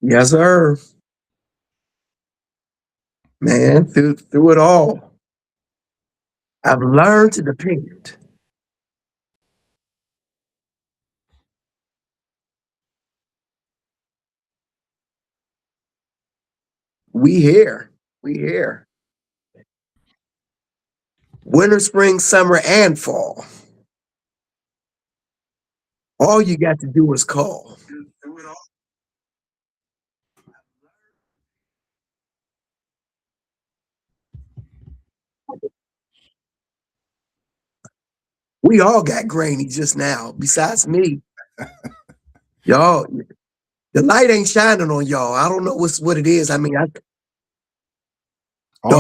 Yes, sir. Man, through it all, I've learned to depend. We here. We here. Winter, spring, summer, and fall. All you got to do is call. We all got grainy just now, besides me. Y'all, the light ain't shining on y'all. I don't know what it is. I mean, All The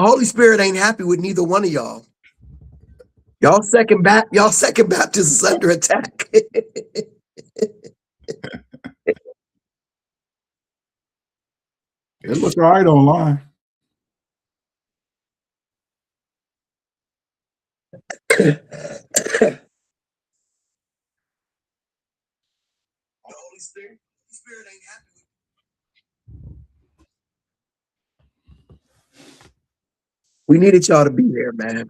Holy Spirit ain't happy with neither one of y'all. Y'all second Baptist is under attack. it look all right online. Holy Spirit ain't happy. We needed y'all to be here, man.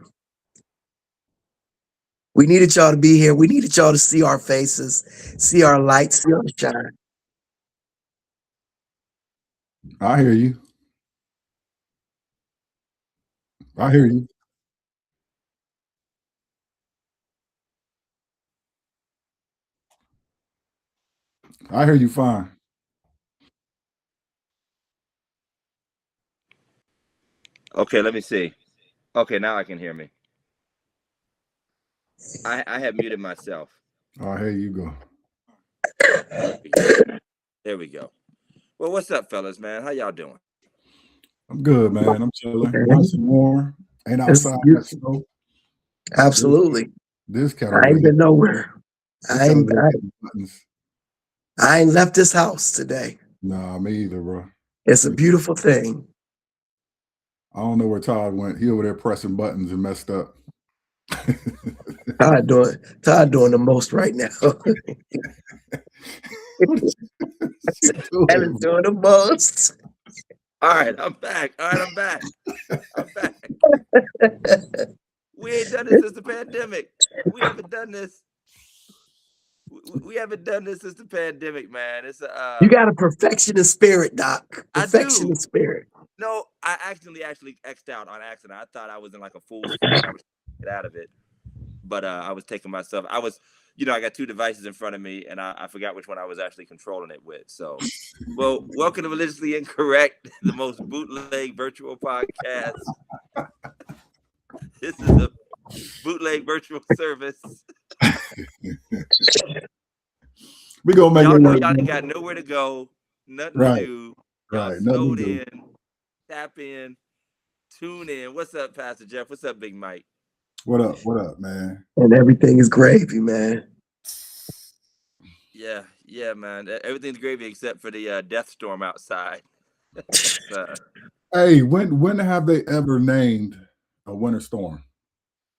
We needed y'all to be here. We needed y'all to see our faces, see our light, see our shine. I hear you. I hear you. I hear you fine. Okay, let me see. Okay, now I can hear me. I have muted myself. Oh, here you go. There we go. There we go. Well, what's up, fellas, man? How y'all doing? I'm good, man. I'm chilling. Nice and Man, warm. Ain't it's outside that beautiful. snow. This Absolutely. this kind of I ain't weather. been nowhere. This kind of weather. Buttons. I ain't left this house today. Nah, me either, bro. It's a beautiful thing. I don't know where Todd went. He over there pressing buttons and messed up. Todd doing the most right now. What is you Alan's doing, bro? doing the most. All right, I'm back. All right, I'm back. I'm back. We ain't done this since the pandemic. We haven't done this. We haven't done this since the pandemic, man. It's You got a perfectionist spirit, Doc. I do. Perfectionist spirit. No, I actually X'd out on accident. I thought I was in like a full screen. I was trying to get out of it, but I was taking myself. I was, I got two devices in front of me, and I forgot which one I was actually controlling it with. So, well, welcome to Religiously Incorrect, the most bootleg virtual podcast. This is a bootleg virtual service. We gonna make Y'all it know work, y'all ain't man. got nowhere to go, nothing to Right, do. Y'all right. Nothing snowed to do. in, tap in, tune in. What's up, Pastor Jeff? What's up, Big Mike? What up? What up, man? And everything is gravy, man. Yeah, yeah, man. Everything's gravy except for the death storm outside. That's Hey, when have they ever named a winter storm?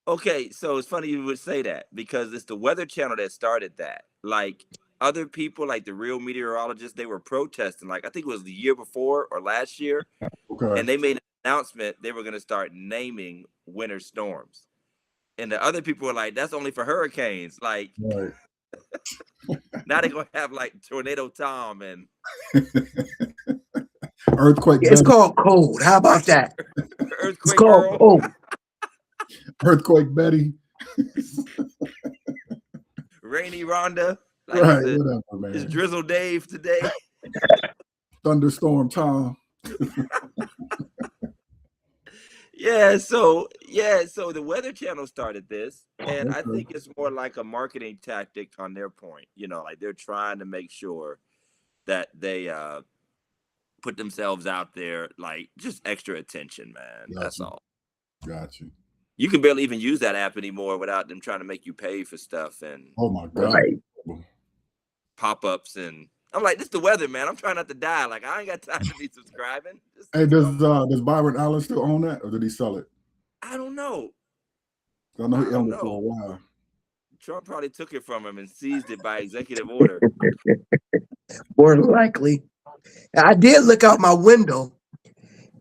okay. So it's funny you would say that because it's the Weather Channel that started that. Like other people, like the real meteorologists, they were protesting. Like I think it was the year before or last year, Okay. and they made an announcement they were going to start naming winter storms. And the other people were like, "That's only for hurricanes." Like Right. now they're gonna have like Tornado Tom and Earthquake It's Betty. called cold. How about that? It's Earthquake called Earl. cold. Earthquake Betty. Rainy Rhonda. Like Right, it's whatever, it's man. Drizzle Dave today. Thunderstorm Tom. So the Weather Channel started this, and I Okay. think it's more like a marketing tactic on their point. Like they're trying to make sure that they put themselves out there, like just extra attention, man. Got That's you. all. Got you. You can barely even use that app anymore without them trying to make you pay for stuff and Oh my God. Right. pop-ups and I'm like, this the weather, man. I'm trying not to die. Like I ain't got time to be subscribing. Hey, does Byron Allen still own that, or did he sell it? I don't know. I know he I don't owned it for a know. while. Trump probably took it from him and seized it by executive order. More than likely. And I did look out my window,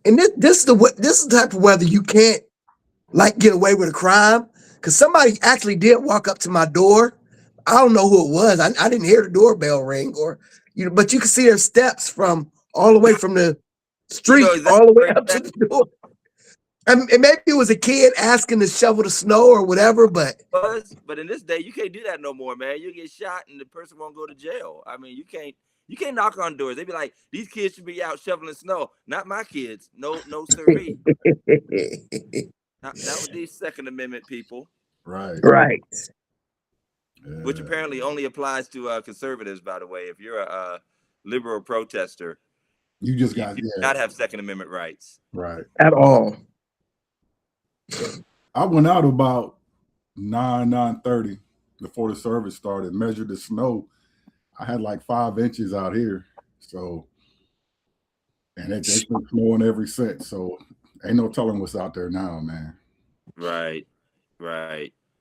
and this is the type of weather you can't like get away with a crime, because somebody actually did walk up to my door. I don't know who it was. I didn't hear the doorbell ring, or but you can see their steps from all the way from the street exactly all the way up to the door. And maybe it was a kid asking to shovel the snow or whatever, but in this day you can't do that no more, man. You get shot and the person won't go to jail. I mean, you can't knock on doors. They be like, these kids should be out shoveling snow. Not my kids. No, sirree. Not with these Second Amendment people. Right. Yeah. Which apparently only applies to conservatives, by the way. If you're a liberal protester, you just got you not have Second Amendment rights. Right. At all. I went out about 9:30 before the service started, measured the snow. I had like 5 inches out here. So, and it's been snowing ever since. So ain't no telling what's out there now, man. Right.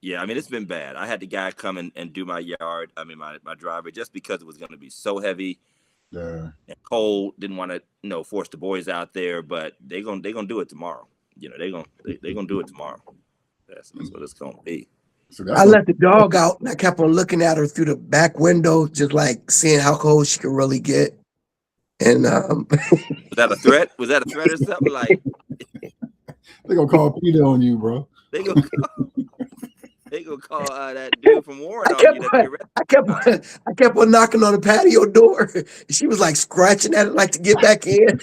Yeah, I mean, it's been bad. I had the guy come and do my yard, my driveway, just because it was going to be so heavy and cold. Didn't want to, force the boys out there, but they're gonna do it tomorrow. They're gonna do it tomorrow. That's what it's gonna be. So I let the dog out, and I kept on looking at her through the back window, just like seeing how cold she could really get. And was that a threat? Was that a threat or something? Like they gonna call Peter on you, bro. They gonna call that dude from Warren on you. I kept on knocking on the patio door. She was like scratching at it, like to get back in.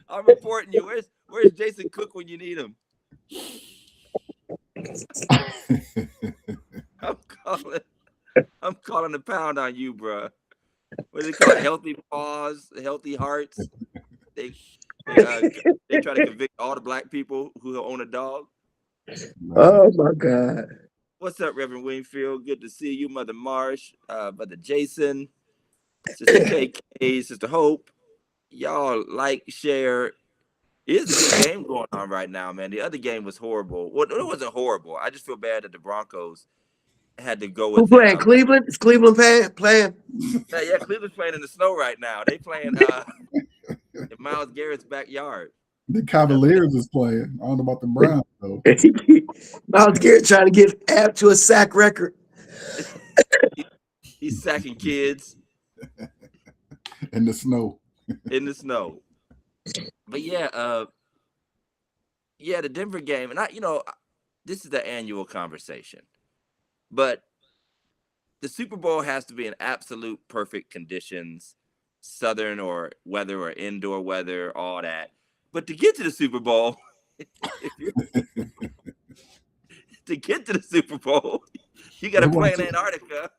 I'm reporting you. Where's Jason Cook when you need him? I'm calling the pound on you, bro. What do they call it? Healthy paws, healthy hearts. They try to convict all the black people who own a dog. Oh my God! What's up, Reverend Wingfield? Good to see you, Mother Marsh, Brother Jason, Sister KK, Sister Hope. Y'all like, share. It's a good game going on right now, man. The other game was horrible. Well, it wasn't horrible. I just feel bad that the Broncos had to go with. Who playing? Cleveland? Is Cleveland playing? Yeah, Cleveland's playing in the snow right now. They playing in Myles Garrett's backyard. The Cavaliers is playing. I don't know about the Browns though. Myles Garrett trying to add to a sack record. He's sacking kids in the snow. But yeah, the Denver game, and this is the annual conversation, but the Super Bowl has to be in absolute perfect conditions, southern or weather or indoor weather, all that. But to get to the Super Bowl, you got to play in Antarctica.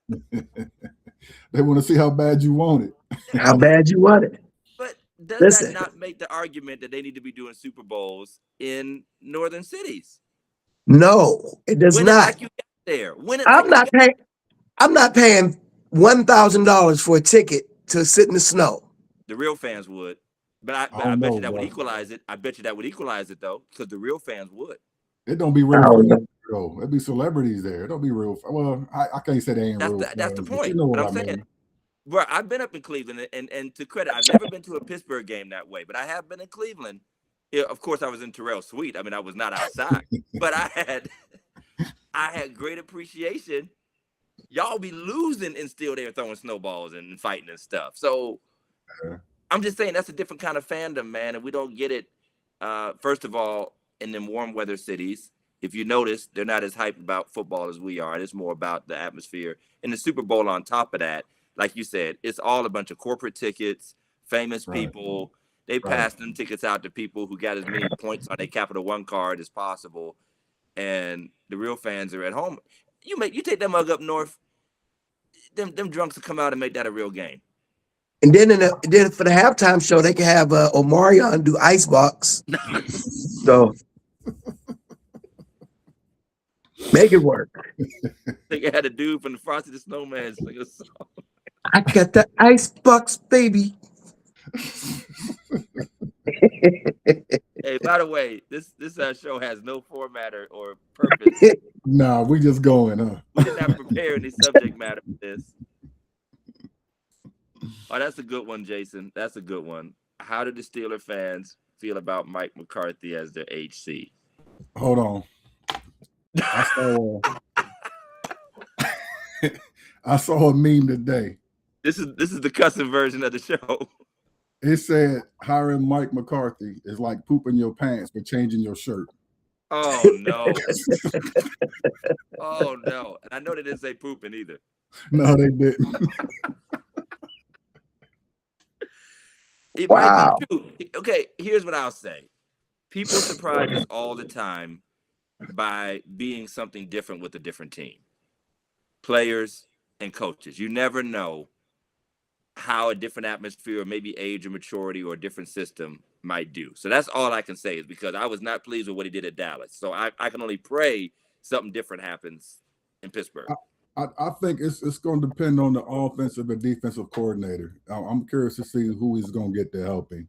They want to see how bad you want it. How bad you want it. But does that not make the argument that they need to be doing Super Bowls in northern cities? No, it does not. I'm not paying $1,000 for a ticket to sit in the snow. The real fans would. But I bet you that would equalize it. I bet you that would equalize it, though, because the real fans would. It don't be real fans, though. It'd be celebrities there. It don't be real. Well, I can't say they ain't real fans. That's the point. You know what I'm saying. mean. Bro, I've been up in Cleveland, and to credit, I've never been to a Pittsburgh game that way, but I have been in Cleveland. Yeah, of course, I was in Terrell's suite. I mean, I was not outside, but I had great appreciation. Y'all be losing and still there throwing snowballs and fighting and stuff. So I'm just saying that's a different kind of fandom, man, and we don't get it. First of all, in them warm weather cities, if you notice, they're not as hyped about football as we are. It's more about the atmosphere. And the Super Bowl on top of that, like you said, it's all a bunch of corporate tickets, famous people. They pass them tickets out to people who got as many points on their Capital One card as possible. And the real fans are at home. You take that mug up north, them drunks will come out and make that a real game. And then then for the halftime show, they can have Omarion do Icebox. So make it work. They had a dude from the Frosty the Snowman sing a song. I got the Icebox, baby. Hey, by the way, this show has no format or purpose. Nah, we just going, huh? We did not prepare any subject matter for this. Oh, that's a good one, Jason. That's a good one. How did the Steeler fans feel about Mike McCarthy as their HC? Hold on. I saw I saw a meme today. This is the cussing version of the show. It said hiring Mike McCarthy is like pooping your pants but changing your shirt. Oh no. Oh no. And I know they didn't say pooping either. No, they didn't. It Wow. might be true. Okay, here's what I'll say. People surprise us all the time by being something different with a different team. Players and coaches. You never know how a different atmosphere or maybe age or maturity or a different system might do. So that's all I can say, is because I was not pleased with what he did at Dallas. So I can only pray something different happens in Pittsburgh. I think it's going to depend on the offensive and defensive coordinator. I'm curious to see who he's going to get to help him.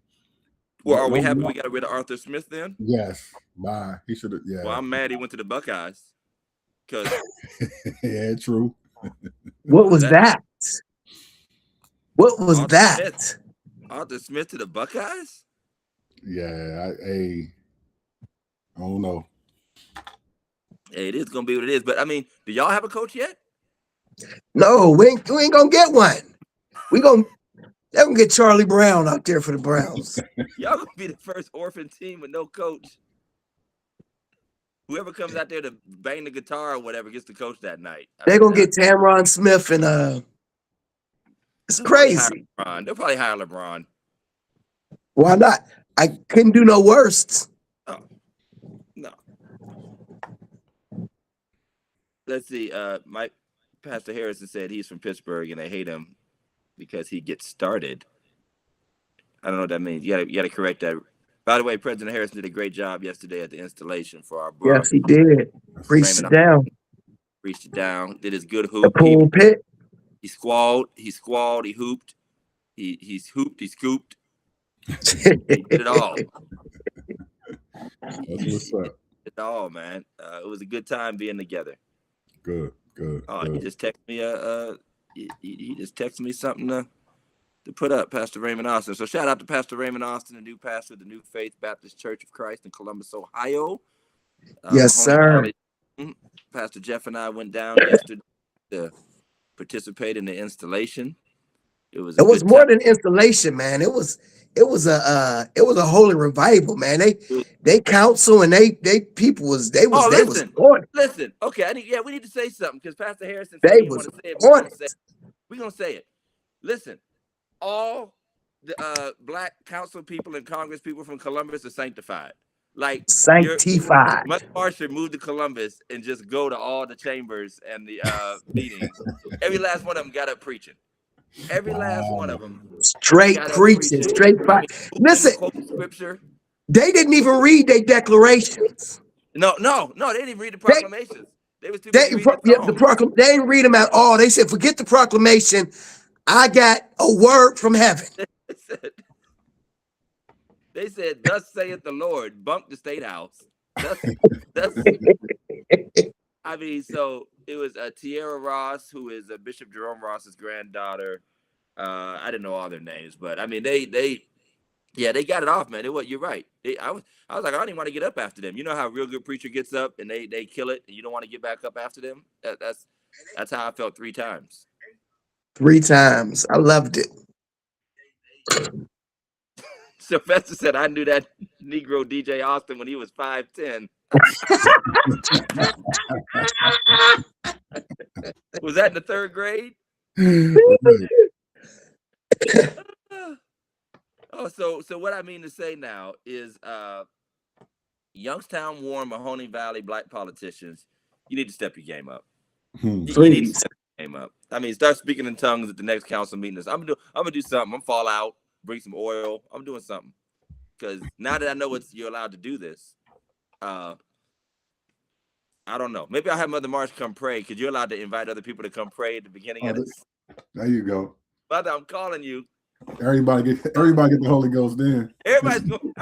Well, are we happy we got rid of Arthur Smith then? Yes. Bye. He should have. Yeah. Well, I'm mad he went to the Buckeyes. Because yeah, true. What was that? What was Arthur that? Smith. Arthur Smith to the Buckeyes? Yeah. I don't know. Hey, it is going to be what it is. But, I mean, do y'all have a coach yet? No, we ain't gonna get one. They're gonna get Charlie Brown out there for the Browns. Y'all gonna be the first orphan team with no coach. Whoever comes out there to bang the guitar or whatever gets the coach that night. They're gonna get Tamron Smith and it's crazy. They'll probably hire LeBron. Why not? I couldn't do no worse. Oh, no. Let's see. Mike Pastor Harrison said he's from Pittsburgh and they hate him because he gets started. I don't know what that means. You gotta correct that. By the way, President Harrison did a great job yesterday at the installation for our borough. Yes, he did. Preached it down. Preached it down. Did his good hoop. The pool pit. He squalled. He hooped. He hooped. He scooped. He did it all. That's what's up. Did it all, man. It was a good time being together. Good. Oh, he just texted me he just texted me something to put up, Pastor Raymond Austin. So shout out to Pastor Raymond Austin, the new pastor of the New Faith Baptist Church of Christ in Columbus, Ohio. Yes, sir. Pastor Jeff and I went down yesterday to participate in the installation. It was more than installation, man. It was a holy revival, man. They counsel and they people was they was listen. Okay, we need to say something because Pastor Harrison said he was want to say it. We're gonna say it. Listen, all the black council people and Congress people from Columbus are sanctified. Like sanctified. Much more should move to Columbus and just go to all the chambers and the meetings. Every last one of them got up preaching. Every last one of them. Straight preaching, straight fight. Listen, scripture. They didn't even read their declarations. No, they didn't even read the proclamations. They was too busy they didn't read them at all. They said, forget the proclamation. I got a word from heaven. They said, thus saith the Lord, bunk the state house. I mean, so it was Tierra Ross, who is Bishop Jerome Ross's granddaughter. I didn't know all their names, but I mean, they got it off, man. You're right. I was like, I don't even want to get up after them. You know how a real good preacher gets up and they kill it, and you don't want to get back up after them. That's how I felt 3 times. 3 times. I loved it. Sylvester said, I knew that Negro DJ Austin when he was 5'10". Was that in the 3rd grade? So what I mean to say now is Youngstown, Warren, Mahoney Valley, black politicians, you need to step your game up. You need to step your game up. I mean, start speaking in tongues at the next council meeting. I'm gonna do something. I'm gonna fall out, bring some oil. I'm doing something. Because now that I know you're allowed to do this, I don't know. Maybe I'll have Mother Marsh come pray because you're allowed to invite other people to come pray at the beginning of this. There you go. Mother, I'm calling you. Everybody get the Holy Ghost then. Everybody's going.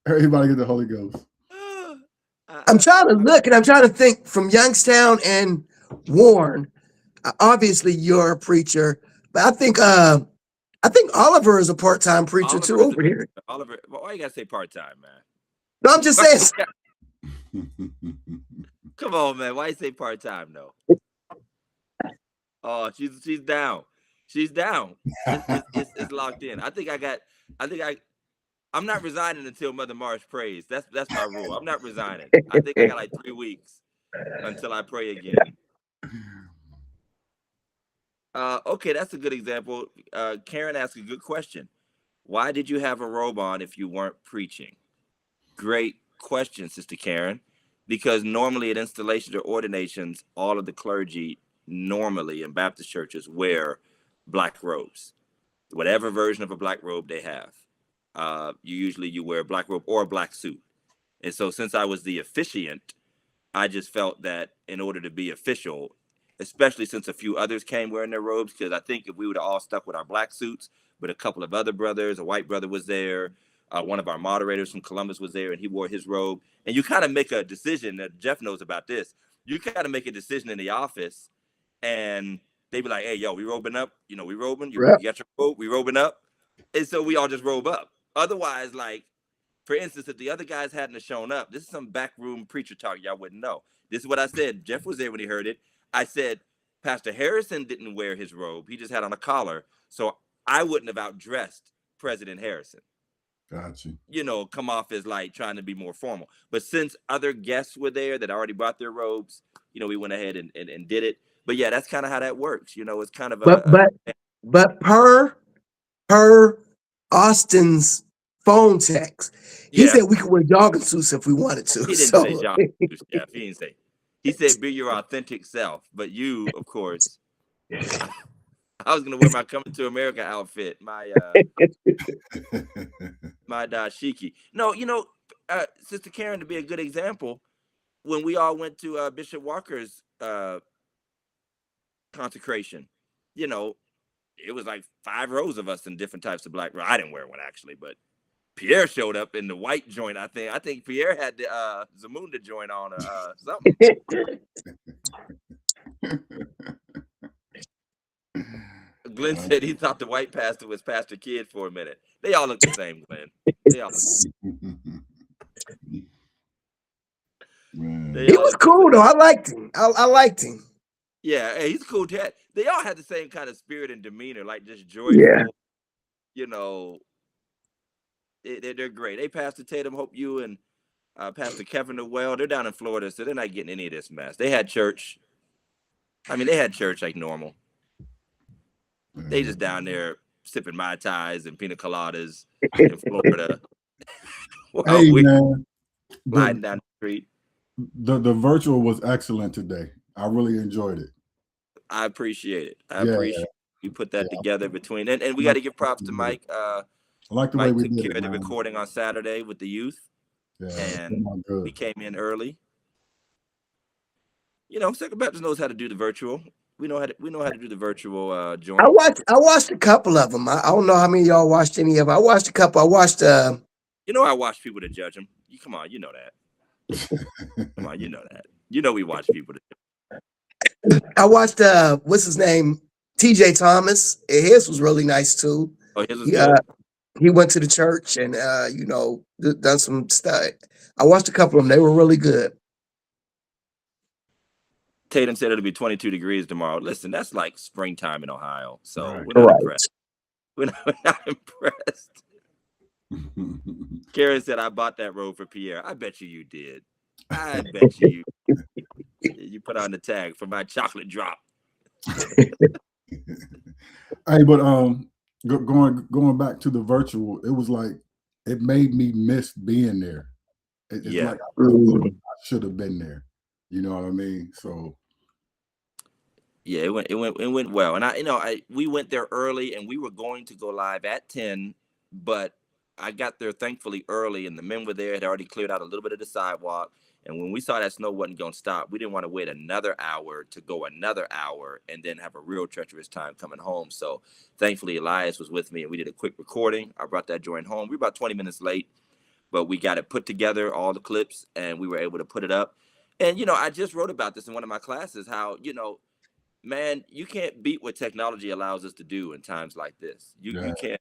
Everybody get the Holy Ghost. I'm trying to look and I'm trying to think from Youngstown and Warren, obviously you're a preacher, but I think Oliver is a part-time preacher too Oliver is a over here. Oliver. Why you gotta say part time, man? No, I'm just saying. Come on, man. Why you say part time though? Oh, she's down. She's down. It's locked in. I'm not resigning until Mother Marsh prays. That's my rule. I'm not resigning. I think I got like 3 weeks until I pray again. Okay, that's a good example. Karen asked a good question. Why did you have a robe on if you weren't preaching? Great question, Sister Karen. Because normally at installations or ordinations, all of the clergy normally in Baptist churches wear black robes, whatever version of a black robe they have. You wear a black robe or a black suit. And so since I was the officiant, I just felt that in order to be official, especially since a few others came wearing their robes, because I think if we would have all stuck with our black suits, but a couple of other brothers, a white brother was there, one of our moderators from Columbus was there, and he wore his robe. And you kind of make a decision, that Jeff knows about this. You kind of make a decision in the office, and they be like, hey, yo, we robing up? You know, we robing? You got your robe? We robing up? And so we all just robe up. Otherwise, like, for instance, if the other guys hadn't shown up, this is some backroom preacher talk y'all wouldn't know. This is what I said. Jeff was there when he heard it. I said, Pastor Harrison didn't wear his robe. He just had on a collar. So I wouldn't have outdressed President Harrison. Gotcha. You know, come off as like trying to be more formal. But since other guests were there that already brought their robes, you know, we went ahead and did it. But yeah, that's kind of how that works. You know, it's kind of but per Austin's phone text, he said we could wear jogging suits if we wanted to. He didn't say jogging suits, Jeff. He didn't say. He said be your authentic self. But you, of course, I was gonna wear my Coming to America outfit, my dashiki. No, you know, Sister Karen, to be a good example, when we all went to Bishop Walker's consecration, you know, it was like 5 rows of us in different types of black. I didn't wear one actually, but Pierre showed up in the white joint. I think Pierre had the Zamunda joint on or something. Glenn said he thought the white pastor was Pastor Kidd for a minute. They all look the same, Glenn. They all He was cool though. I liked him. I liked him. Yeah, hey, he's a cool cat. They all had the same kind of spirit and demeanor, like just joyful. Yeah. You know, they're great. Hey, Pastor Tatum, hope you and Pastor Kevin are well. They're down in Florida, so they're not getting any of this mess. They had church. I mean, they had church like normal. They just down there sipping Mai Tais and pina coladas in Florida. Hey, man. Sliding down the street. The virtual was excellent today. I really enjoyed it. I appreciate it. I appreciate you put that together between, and we got to give props to Mike. I like the Mike way we took did care it, of the recording on Saturday with the youth, and we came in early. You know, Second Baptist knows how to do the virtual. We know how to do the virtual joint. I watched a couple of them. I don't know how many of y'all watched any of them. I watched a couple. I watched You know, I watch people to judge them. Come on, you know that. Come on, you know that. You know we watch people to judge. I watched what's his name? TJ Thomas. His was really nice too. Oh, his was good. He went to the church and you know, done some stuff. I watched a couple of them. They were really good. Tatum said it'll be 22 degrees tomorrow. Listen, that's like springtime in Ohio. So Right. we're not impressed. We're not impressed. Karen said, I bought that robe for Pierre. I bet you did. I bet you put on the tag for my chocolate drop. Hey, but going back to the virtual, it was like it made me miss being there. It's like I should have been there. You know what I mean? So yeah, it went well. And we went there early and we were going to go live at 10, but I got there thankfully early and the men were there, had already cleared out a little bit of the sidewalk. And when we saw that snow wasn't going to stop, we didn't want to wait another hour to go another hour and then have a real treacherous time coming home. So thankfully, Elias was with me and we did a quick recording. I brought that joint home. We were about 20 minutes late, but we got it put together, all the clips, and we were able to put it up. And I just wrote about this in one of my classes, how, man, you can't beat what technology allows us to do in times like this. You Yeah.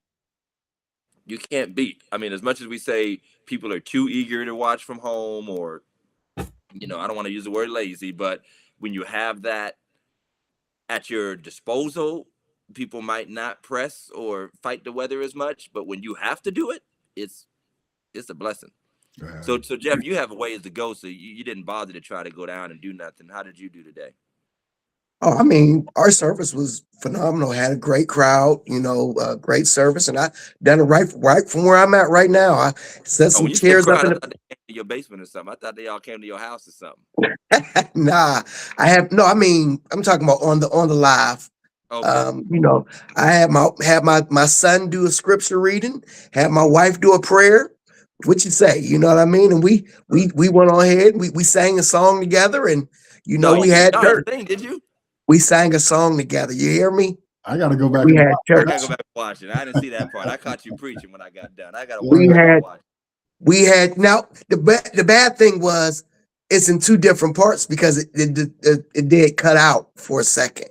you can't beat. I mean, as much as we say people are too eager to watch from home, or I don't want to use the word lazy, but when you have that at your disposal, people might not press or fight the weather as much. But when you have to do it, it's a blessing. Yeah. So Jeff, you have a ways to go, so you didn't bother to try to go down and do nothing. How did you do today? Oh, I mean, our service was phenomenal. Had a great crowd, great service, and I done it right from where I'm at right now. I set Oh, some when you said chairs up crowd, I in thought they came to your basement or something. I thought they all came to your house or something. the. Nah, I have no. I mean, I'm talking about on the live. Okay. I had my son do a scripture reading, had my wife do a prayer. What you say? You know what I mean? And we went on ahead. We sang a song together, and No, we had y'all church. didn't sing, did you? We sang a song together. You hear me? I got to go back. We and had watch I church. gotta go back and watch it. I didn't see that part. I caught you preaching when I got done. I gotta We watch had it. we had now the bad thing was it's in two different parts because it did cut out for a second.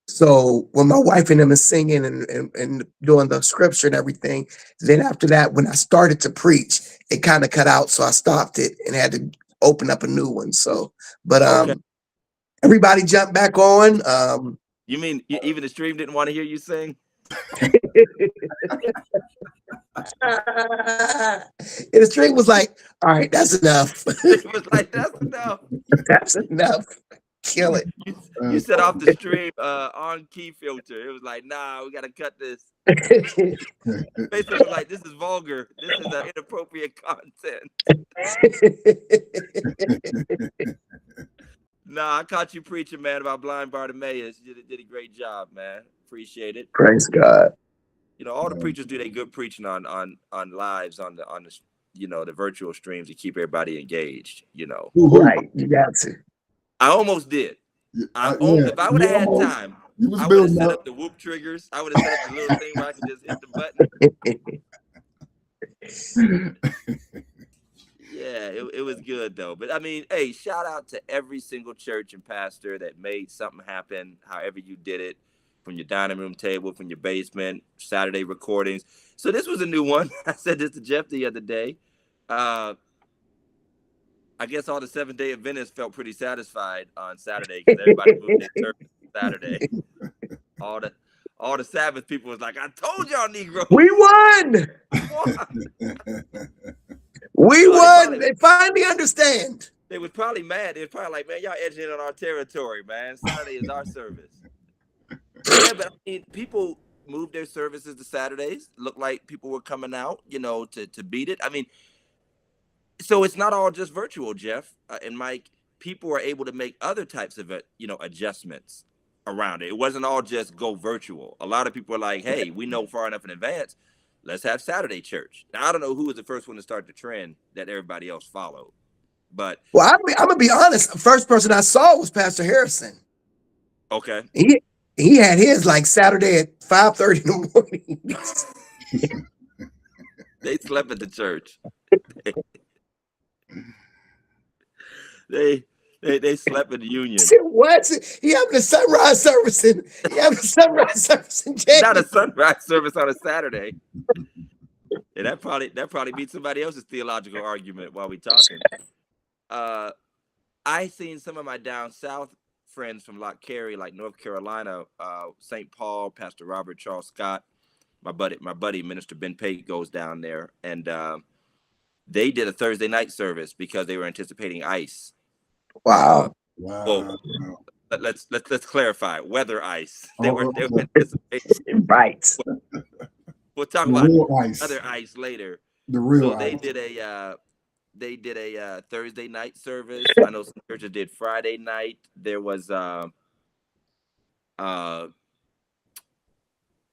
So when my wife and them is singing and doing the scripture and everything, then after that, when I started to preach, it kind of cut out. So I stopped it and had to open up a new one. So, but Okay. everybody jumped back on. You mean even the stream didn't want to hear you sing? And the string was like, all right, that's enough. It was like, that's enough. That's enough. Kill it. You set off the stream on key filter. It was like, nah, we gotta cut this. Basically, it was like, this is vulgar. This is inappropriate content. Nah, I caught you preaching, man, about blind Bartimaeus. You did a great job, man. Appreciate it. Praise God. All the preachers do their good preaching on lives on the the virtual streams to keep everybody engaged. Right. You got to. I almost did. If I would have had time, I would have set up the whoop triggers. I would have set up the little thing where I could just hit the button. Yeah, it was good though. But I mean, hey, shout out to every single church and pastor that made something happen, however you did it, from your dining room table, from your basement, Saturday recordings. So this was a new one. I said this to Jeff the other day. I guess all the Seventh-day Adventists felt pretty satisfied on Saturday because everybody moved their service Saturday. All the Sabbath people was like, I told y'all Negroes. We won. We won. They finally understand. They was probably mad. They was probably like, man, y'all edging in on our territory, man. Saturday is our service. Yeah, but I mean, people moved their services to Saturdays. Looked like people were coming out, to beat it. I mean, so it's not all just virtual, Jeff and Mike. People are able to make other types of, adjustments around it. It wasn't all just go virtual. A lot of people are like, hey, we know far enough in advance. Let's have Saturday church. Now, I don't know who was the first one to start the trend that everybody else followed. But well, I'm gonna be honest. The first person I saw was Pastor Harrison. Okay. He had his like Saturday at 5:30 in the morning. They slept at the church. They slept in the Union. What? He having a sunrise service in James. Not a sunrise service on a Saturday. And that probably beats somebody else's theological argument while we talking. I seen some of my down south friends from Lock Carey, like North Carolina, St. Paul, Pastor Robert Charles Scott, my buddy Minister Ben Pate goes down there, and they did a Thursday night service because they were anticipating ice. Wow. Well, let's clarify. Weather ice. They were anticipating. Right. We'll talk about other ice later. The real so ice. They did a Thursday night service. I know some churches did Friday night. There was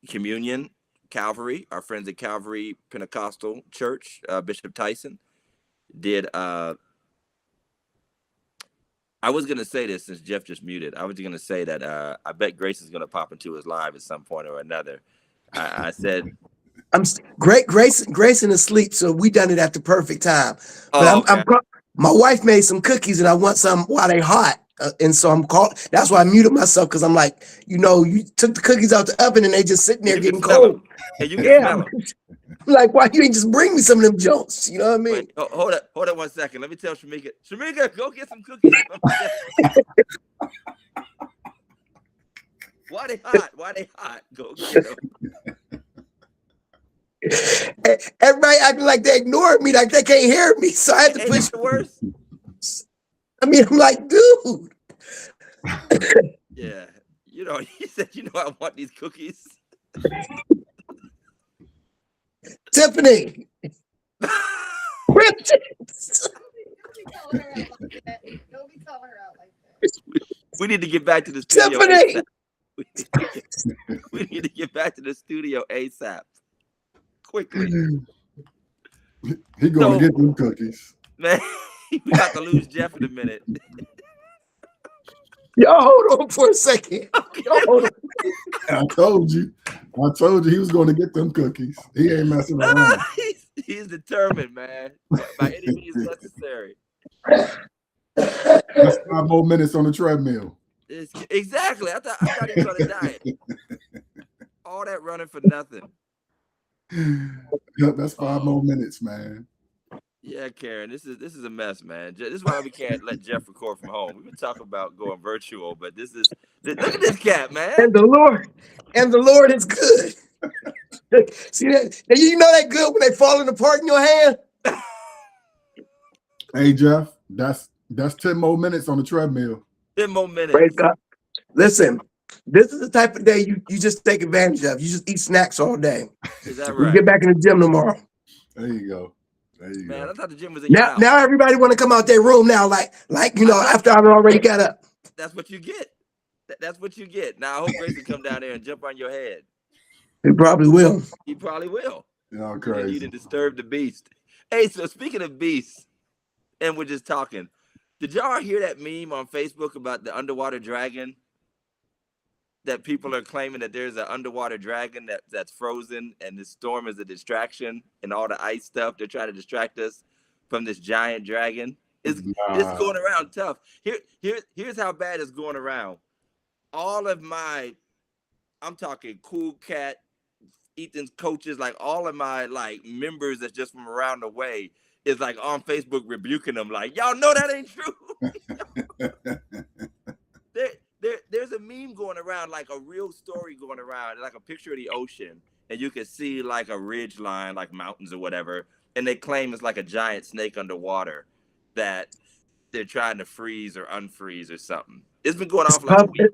communion. Calvary, our friends at Calvary Pentecostal Church, Bishop Tyson did. I was gonna say this since Jeff just muted. I was gonna say that I bet Grace is gonna pop into his live at some point or another. I said, I'm great. Grayson is asleep, so we done it at the perfect time. But okay. My wife made some cookies and I want some while they hot. And so that's why I muted myself because I'm like, you took the cookies out the oven and they just sitting there You can getting smell cold. them. And you can Yeah. smell them. I'm like, why you ain't just bring me some of them jokes? You know what I mean? Wait, hold up 1 second. Let me tell Shamika. Shamika, go get some cookies. Why they hot? Why they hot? Go get them. Everybody acting like they ignored me, like they can't hear me. So I had to Ain't push. that the worst? I mean, I'm like, dude. Yeah. He said, I want these cookies. Tiffany. We need to get back to the studio. Tiffany. We need to get back to the studio ASAP. Quickly. He gonna get them cookies. Man, we got to lose Jeff in a minute. Y'all hold on for a second. Y'all hold on. I told you he was going to get them cookies. He ain't messing around. He's determined, man. By any means necessary. That's 5 more minutes on the treadmill. Exactly. I thought he was on a diet. All that running for nothing. Yep, that's 5 more minutes, man. Yeah, Karen, this is a mess, man. This is why we can't let Jeff record from home. We've been talking about going virtual, but look at this cat, man. And the Lord is good. See that? You know that good when they falling apart in your hand? Hey, Jeff, that's 10 more minutes on the treadmill. 10 more minutes. Praise God. Listen, this is the type of day you just take advantage of. You just eat snacks all day. Is that You right? get back in the gym tomorrow. There you go. Man, I thought the gym was in your house. Now everybody want to come out their room now, like after I've already got up. That's what you get. That's what you get. Now I hope Grace will come down there and jump on your head. He probably will. He probably will. Y'all You crazy. didn't disturb the beast. Hey, so speaking of beasts, and we're just talking, did y'all hear that meme on Facebook about the underwater dragon? That people are claiming that there's an underwater dragon that's frozen and this storm is a distraction and all the ice stuff. They're trying to distract us from this giant dragon. It's going around tough. Here's how bad it's going around. All of I'm talking Cool Cat, Ethan's coaches, like all of my members that's just from around the way is on Facebook rebuking them, like, y'all know that ain't true. There's a meme going around, like a real story going around, like a picture of the ocean, and you can see like a ridge line, like mountains or whatever, and they claim it's like a giant snake underwater that they're trying to freeze or unfreeze or something. It's been going off like a week.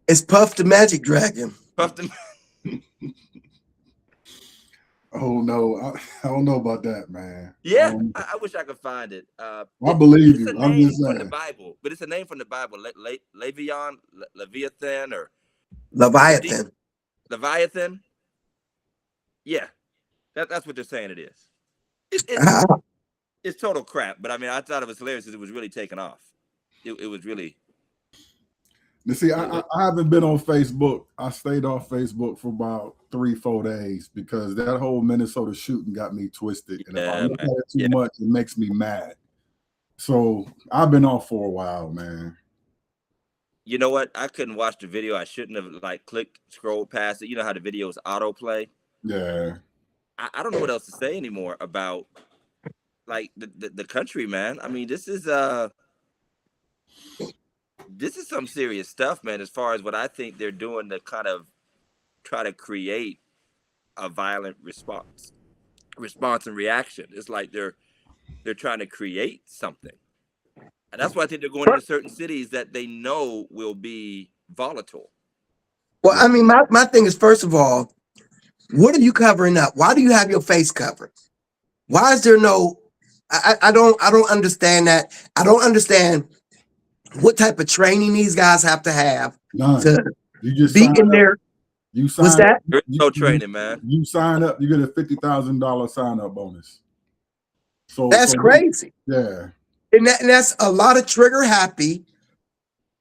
It's Puff the Magic Dragon. Puff the Oh no, I don't know about that, man. Yeah, I wish I could find it. I believe you. It's a I'm name just from the saying. Bible, but it's a name from the Bible. Leviathan, or Leviathan. Leviathan. Yeah, that's what they're saying it is. It's total crap, but I mean, I thought it was hilarious because it was really taking off. It was really. You see, I haven't been on Facebook. I stayed off Facebook for about 3-4 days because that whole Minnesota shooting got me twisted. And if I look at it too much, it makes me mad. So I've been off for a while, man. You know what? I couldn't watch the video. I shouldn't have scrolled past it. You know how the videos autoplay? Yeah. I don't know what else to say anymore about the country, man. I mean, this is some serious stuff, man, as far as what I think they're doing to kind of try to create a violent response and reaction. It's like they're trying to create something. And that's why I think they're going into certain cities that they know will be volatile. Well, I mean, my thing is, first of all, what are you covering up? Why do you have your face covered? Why is there no, I don't understand that. I don't understand what type of training these guys have to have to you just be in there. You sign What's that? There's no training, man. You sign up, you get a $50,000 sign-up bonus. So that's crazy. Yeah. And that's a lot of trigger happy,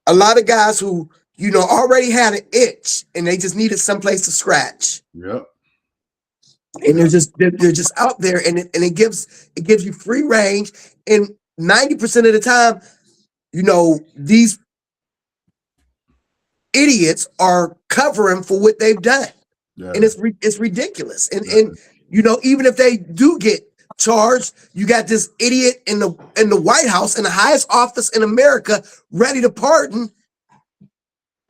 a lot of guys who, already had an itch and they just needed someplace to scratch. Yep. And they're just out there, and it gives you free range. And 90% of the time, these idiots are covering for what they've done. Yeah. And it's ridiculous. And even if they do get charged, you got this idiot in the White House, in the highest office in America, ready to pardon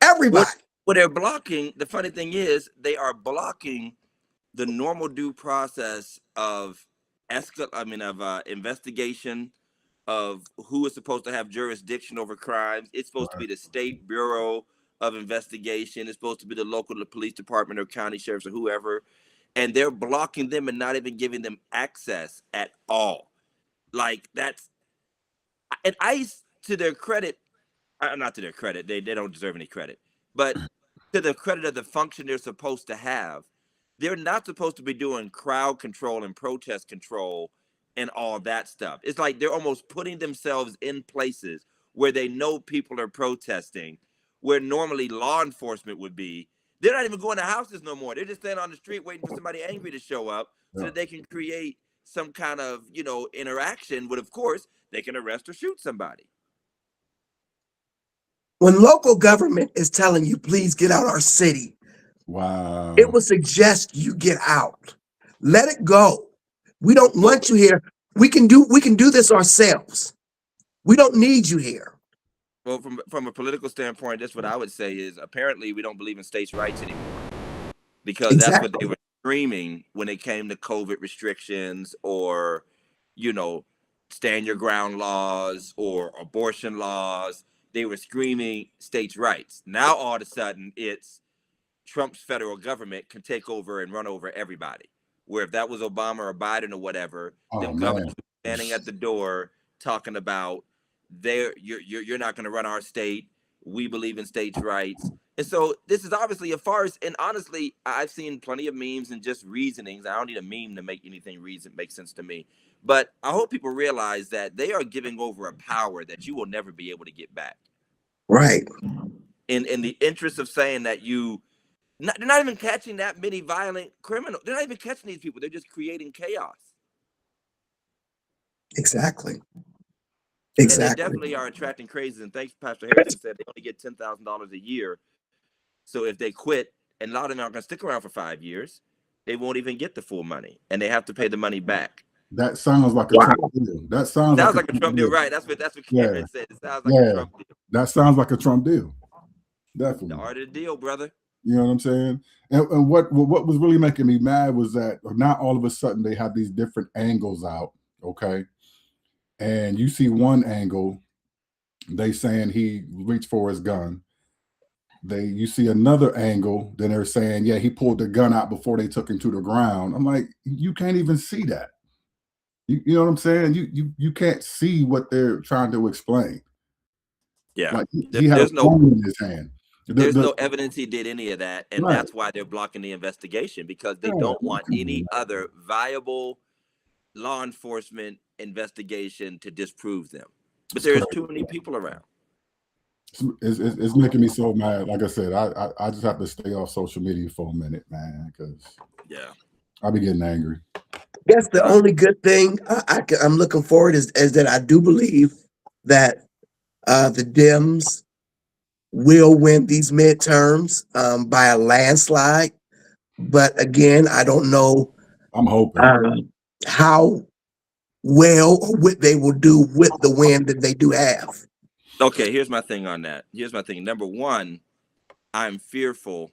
everybody. What they're blocking, the funny thing is, they are blocking the normal due process of investigation, of who is supposed to have jurisdiction over crimes. It's supposed to be the State Bureau of Investigation. It's supposed to be the local police department or county sheriffs or whoever. And they're blocking them and not even giving them access at all. Like, that's, and ICE, to their credit, not to their credit, they don't deserve any credit, but to the credit of the function they're supposed to have, they're not supposed to be doing crowd control and protest control and all that stuff. It's like they're almost putting themselves in places where they know people are protesting, where normally law enforcement would be. They're not even going to houses no more. They're just standing on the street waiting for somebody angry to show up so that they can create some kind of, interaction. But of course, they can arrest or shoot somebody. When local government is telling you, please get out our city, wow, it will suggest you get out. Let it go. We don't want you here. We can do this ourselves. We don't need you here. Well, from a political standpoint, that's what I would say is, apparently we don't believe in states' rights anymore, because that's what they were screaming when it came to COVID restrictions or, stand your ground laws or abortion laws. They were screaming states' rights. Now all of a sudden it's Trump's federal government can take over and run over everybody. Where if that was Obama or Biden or whatever, the government standing at the door talking about you're not going to run our state. We believe in states' rights. And so this is obviously a farce. And honestly, I've seen plenty of memes and just reasonings. I don't need a meme to make anything make sense to me. But I hope people realize that they are giving over a power that you will never be able to get back. Right. In the interest of saying that they're not even catching that many violent criminals. They're not even catching these people. They're just creating chaos. Exactly. And they definitely are attracting crazies. And thanks, Pastor Harrison said they only get $10,000 a year. So if they quit, and a lot of them aren't going to stick around for 5 years, they won't even get the full money, and they have to pay the money back. That sounds like a Trump deal. That sounds like a Trump deal, right? That's what Cameron said. It sounds like a Trump deal. That sounds like a Trump deal. Definitely. The art of the deal, brother. You know what I'm saying? And what was really making me mad was that not all of a sudden they have these different angles out, okay? And you see one angle, they saying he reached for his gun. You see another angle, then they're saying, yeah, he pulled the gun out before they took him to the ground. I'm like, you can't even see that. You know what I'm saying? You can't see what they're trying to explain. Yeah. Like he had a phone in his hand. There's no evidence he did any of that, and that's why they're blocking the investigation, because they don't want any other viable law enforcement investigation to disprove them. But there's too many people around. It's making me so mad. Like I said, I just have to stay off social media for a minute, man, because I'll be getting angry. That's the only good thing I'm looking forward is that I do believe that the Dems will win these midterms by a landslide. But again, I don't know. I'm hoping how well or what they will do with the win that they do have. Okay, here's my thing on that. Here's my thing. Number one, I'm fearful,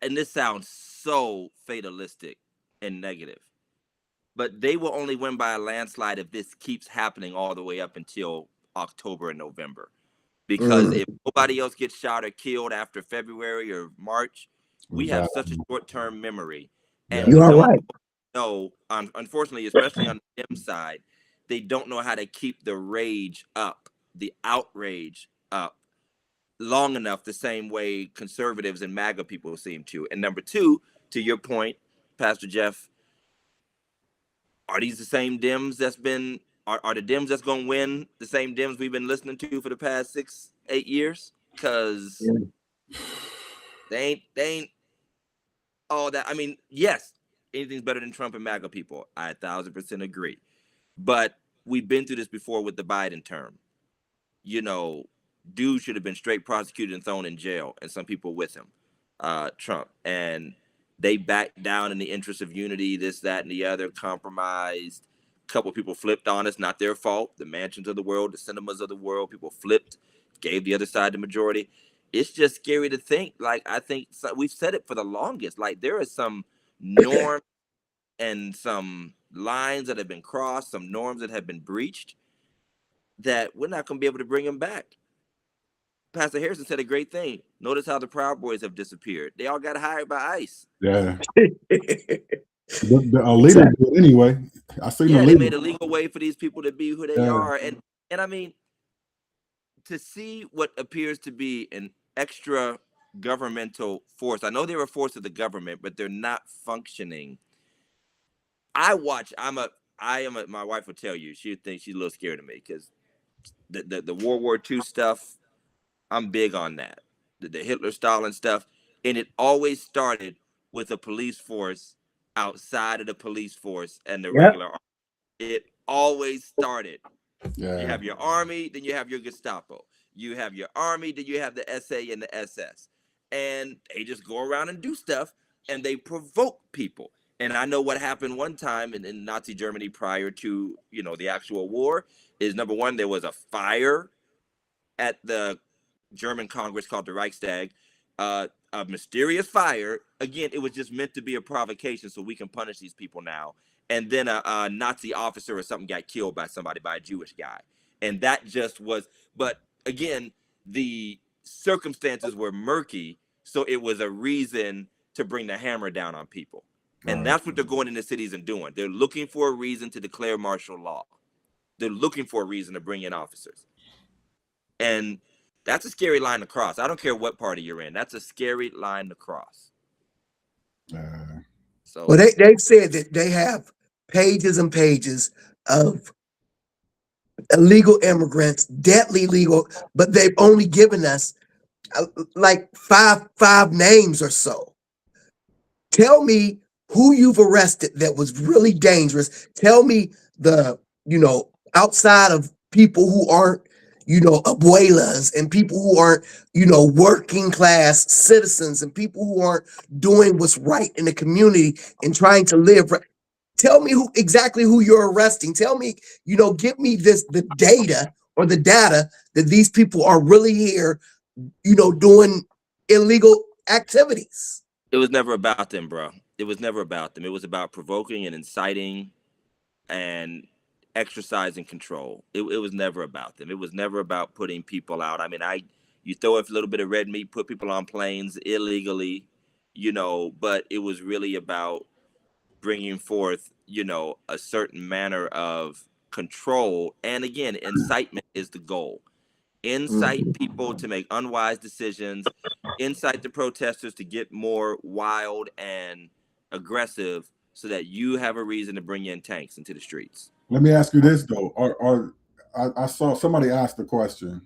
and this sounds so fatalistic and negative, but they will only win by a landslide if this keeps happening all the way up until October and November. Because if nobody else gets shot or killed after February or March, we have such a short-term memory. And you are right. No, unfortunately, especially on the Dem side, they don't know how to keep the rage up, the outrage up long enough, the same way conservatives and MAGA people seem to. And number two, to your point, Pastor Jeff, are these the same Dems that's been, are the Dems that's going to win the same Dems we've been listening to for the past 6-8 years? Because they ain't all that. I mean, yes, anything's better than Trump and MAGA people. I 1,000% agree. But we've been through this before with the Biden term. You know, dude should have been straight prosecuted and thrown in jail, and some people with him, Trump. And they backed down in the interest of unity, this, that, and the other, compromised. A couple people flipped on us, not their fault. The Mansions of the world, the cinemas of the world, people flipped, gave the other side the majority. It's just scary to think. Like, I think we've said it for the longest. Like, there is some norm and some lines that have been crossed, some norms that have been breached, that we're not going to be able to bring them back. Pastor Harrison said a great thing. Notice how the Proud Boys have disappeared. They all got hired by ICE. Yeah. The leader did anyway. I seen Yeah, the they leader. made a legal way for these people to be who they are. And I mean, to see what appears to be an extra governmental force. I know they're a force of the government, but they're not functioning. My wife would tell you, she would think she's a little scared of me because the World War II stuff, I'm big on that. The Hitler Stalin stuff. And it always started with a police force outside of the police force and the regular army. It always started. Yeah. You have your army, then you have your Gestapo. You have your army, then you have the SA and the SS. And they just go around and do stuff, and they provoke people. And I know what happened one time in Nazi Germany prior to, you know, the actual war is, number one, there was a fire at the German Congress called the Reichstag, a mysterious fire. Again, it was just meant to be a provocation so we can punish these people now. And then a Nazi officer or something got killed by somebody, by a Jewish guy. And that just was, but again, the circumstances were murky, so it was a reason to bring the hammer down on people. And that's what they're going into cities and doing. They're looking for a reason to declare martial law. They're looking for a reason to bring in officers. And that's a scary line to cross. I don't care what party you're in. That's a scary line to cross. So, well, they've said that they have pages and pages of illegal immigrants, deadly legal, but they've only given us like five names or so. Tell me who you've arrested that was really dangerous. Tell me outside of people who aren't, abuelas and people who aren't, working class citizens and people who aren't doing what's right in the community and trying to live right. Tell me exactly who you're arresting. Tell me, give me the data or the data that these people are really here, doing illegal activities. It was never about them, bro. It was never about them. It was about provoking and inciting and exercising control. It was never about them. It was never about putting people out. I mean, you throw a little bit of red meat, put people on planes illegally, but it was really about bringing forth, a certain manner of control. And again, incitement is the goal. Incite people to make unwise decisions, incite the protesters to get more wild and aggressive so that you have a reason to bring in tanks into the streets. Let me ask you this, though. I saw somebody ask the question,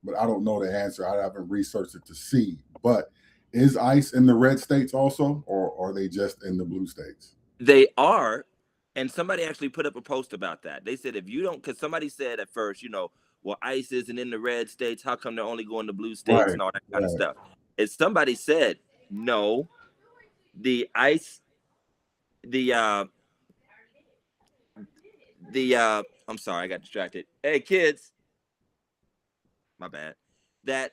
but I don't know the answer. I haven't researched it to see. But is ICE in the red states also, or are they just in the blue states? They are. And somebody actually put up a post about that. They said, if you don't, because somebody said at first, well, ICE isn't in the red states. How come they're only going to blue states and all that kind of stuff? And somebody said, no, the ICE, I'm sorry, I got distracted. Hey, kids. My bad. That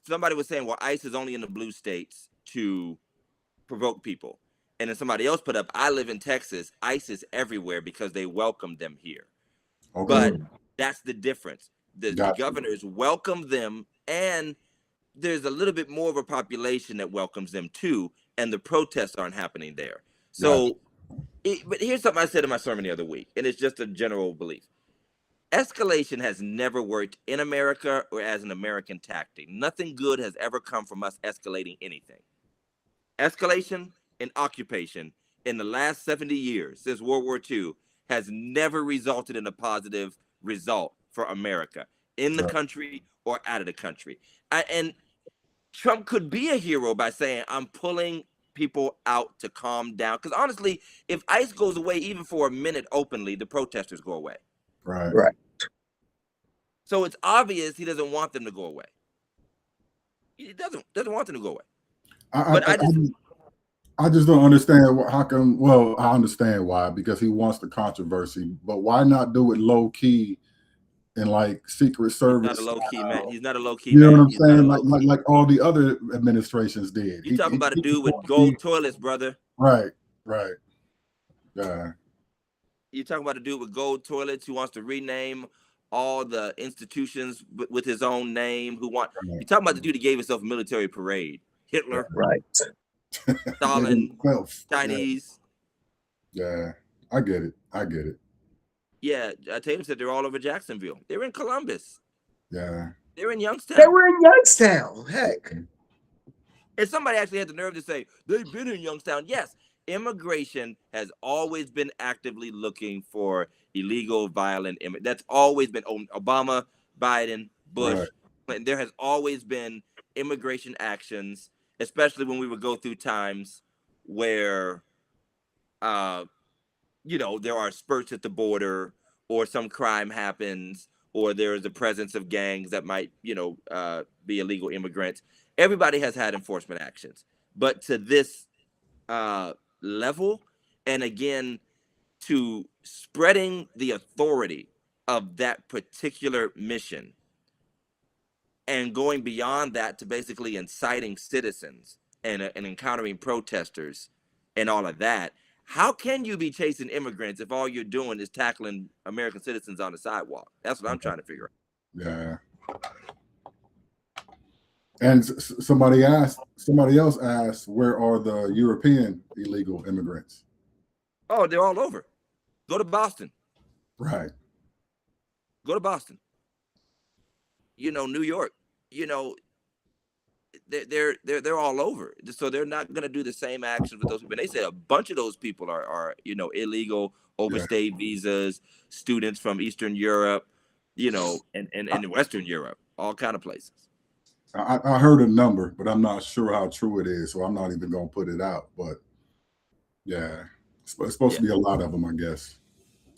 somebody was saying, well, ICE is only in the blue states to provoke people. And then somebody else put up, I live in Texas. ICE is everywhere because they welcome them here. Okay. But that's the difference. The governors welcome them, and there's a little bit more of a population that welcomes them too, and the protests aren't happening there. So, but here's something I said in my sermon the other week, and it's just a general belief. Escalation has never worked in America or as an American tactic. Nothing good has ever come from us escalating anything. Escalation and occupation in the last 70 years since World War II has never resulted in a positive result for America in the country or out of the country. And Trump could be a hero by saying, I'm pulling people out to calm down. Because honestly, if ICE goes away even for a minute openly, the protesters go away. Right. Right. So it's obvious he doesn't want them to go away. He doesn't want them to go away. But I just don't understand how come. Well, I understand why, because he wants the controversy, but why not do it low key and like Secret Service? He's not a low key man. He's not a low key You know man. what I'm He's not a saying? low key. Like all the other administrations did. You talking about a He dude with wants gold toilets, brother? Right. Yeah. You talking about a dude with gold toilets who wants to rename all the institutions with his own name? You talking about the dude that gave himself a military parade? Hitler, Right. Stalin, Chinese. Yeah, I get it. Yeah, Tatum said they're all over Jacksonville. They're in Columbus. Yeah. They're in Youngstown. They were in Youngstown. Heck. And somebody actually had the nerve to say they've been in Youngstown. Yes, immigration has always been actively looking for illegal, violent immigrants. That's always been Obama, Biden, Bush, Right. Clinton. There has always been immigration actions, especially when we would go through times where, there are spurts at the border, or some crime happens, or there is a presence of gangs that might, be illegal immigrants. Everybody has had enforcement actions, but to this level, and again, to spreading the authority of that particular mission and going beyond that to basically inciting citizens and encountering protesters and all of that. How can you be chasing immigrants if all you're doing is tackling American citizens on the sidewalk? That's what I'm trying to figure out. Yeah. And somebody else asked, where are the European illegal immigrants? Oh, they're all over. Go to Boston. Right. Go to Boston. New York. They're all over. So they're not going to do the same actions with those people. And they said a bunch of those people are illegal, overstayed visas, students from Eastern Europe, and Western Europe, all kind of places. I heard a number, but I'm not sure how true it is, so I'm not even going to put it out. But yeah, it's supposed to be a lot of them, I guess.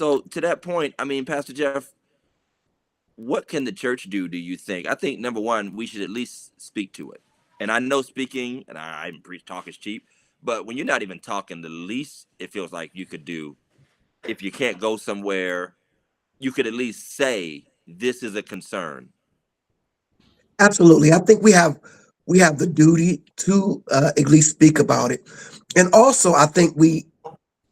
So to that point, I mean, Pastor Jeff, what can the church do you think? I think, number one, we should at least speak to it. And I know speaking, and I preach talk is cheap, but when you're not even talking, the least it feels like you could do, if you can't go somewhere, you could at least say, this is a concern. Absolutely. I think we have the duty to at least speak about it. And also, I think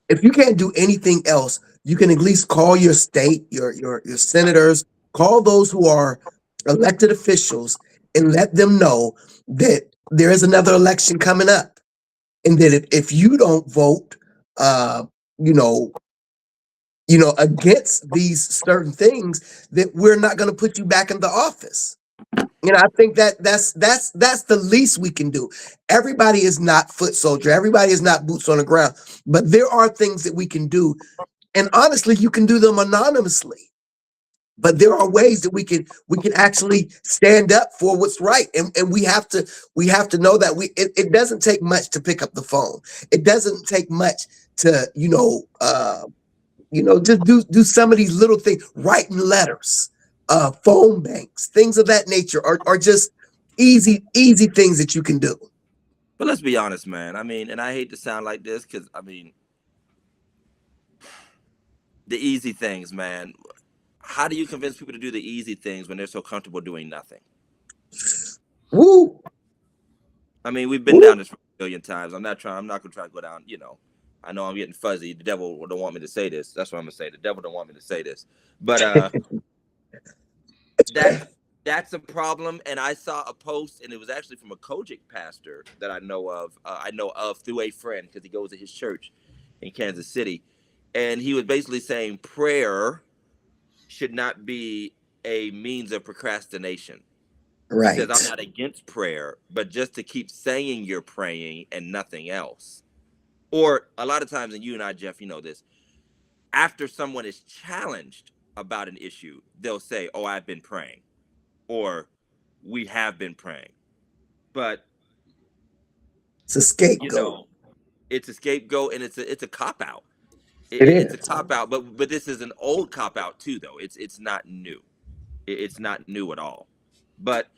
if you can't do anything else, you can at least call your state, your senators, call those who are elected officials, and let them know that there is another election coming up, and that if you don't vote, against these certain things, that we're not going to put you back in the office. I think that's the least we can do. Everybody is not foot soldier. Everybody is not boots on the ground. But there are things that we can do, and honestly, you can do them anonymously. But there are ways that we can actually stand up for what's right, and we have to know that it doesn't take much to pick up the phone. It doesn't take much to just do some of these little things, writing letters. Phone banks, things of that nature are just easy things that you can do. But let's be honest, man. I mean, and I hate to sound like this, because I mean, the easy things, man. How do you convince people to do the easy things when they're so comfortable doing nothing? Woo! I mean, we've been down this a billion times. I'm not going to try to go down, I know I'm getting fuzzy. The devil don't want me to say this. That's what I'm going to say. The devil don't want me to say this. But that's a problem. And I saw a post, and it was actually from a Kojic pastor that I know of through a friend, because he goes to his church in Kansas City. And he was basically saying prayer should not be a means of procrastination. Right. He says, I'm not against prayer, but just to keep saying you're praying and nothing else. Or a lot of times, and you and I, Jeff, you know this, after someone is challenged about an issue, they'll say, oh, I've been praying, or we have been praying. But it's a scapegoat. It's a scapegoat, and it's a cop-out. It It's a is. cop out, but this is an old cop out too, though. It's not new. It's not new at all. But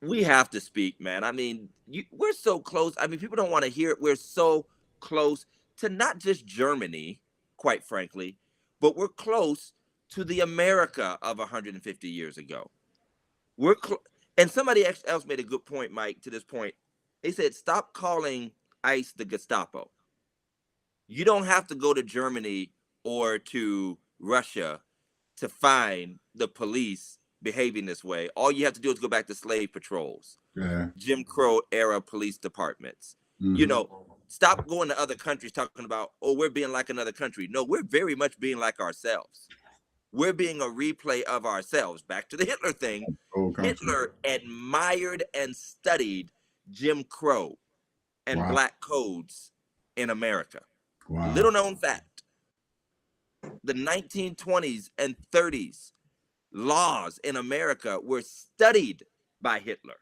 we have to speak, man. I mean, we're so close. I mean, people don't want to hear it. We're so close to not just Germany, quite frankly, but we're close to the America of 150 years ago. And somebody else made a good point, Mike, to this point. They said, stop calling ICE the Gestapo. You don't have to go to Germany or to Russia to find the police behaving this way. All you have to do is go back to slave patrols, Jim Crow era police departments. You know, stop going to other countries talking about, oh, we're being like another country. No, we're very much being like ourselves. We're being a replay of ourselves. Back to the Hitler thing. Hitler admired and studied Jim Crow and black codes in America. Little known fact. The 1920s and 30s laws in America were studied by Hitler.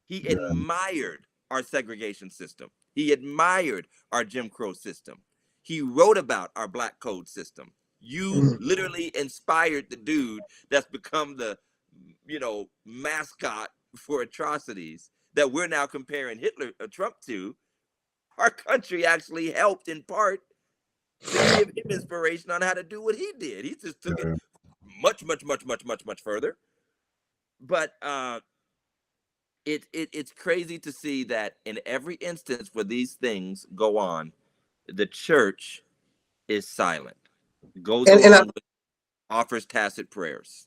He admired our segregation system. He admired our Jim Crow system. He wrote about our black code system. You literally inspired the dude that's become the, mascot for atrocities that we're now comparing Trump to. Our country actually helped in part to give him inspiration on how to do what he did. He just took it much, much, much, much, much, much further. But it's crazy to see that in every instance where these things go on, the church is silent, goes along with, offers tacit prayers.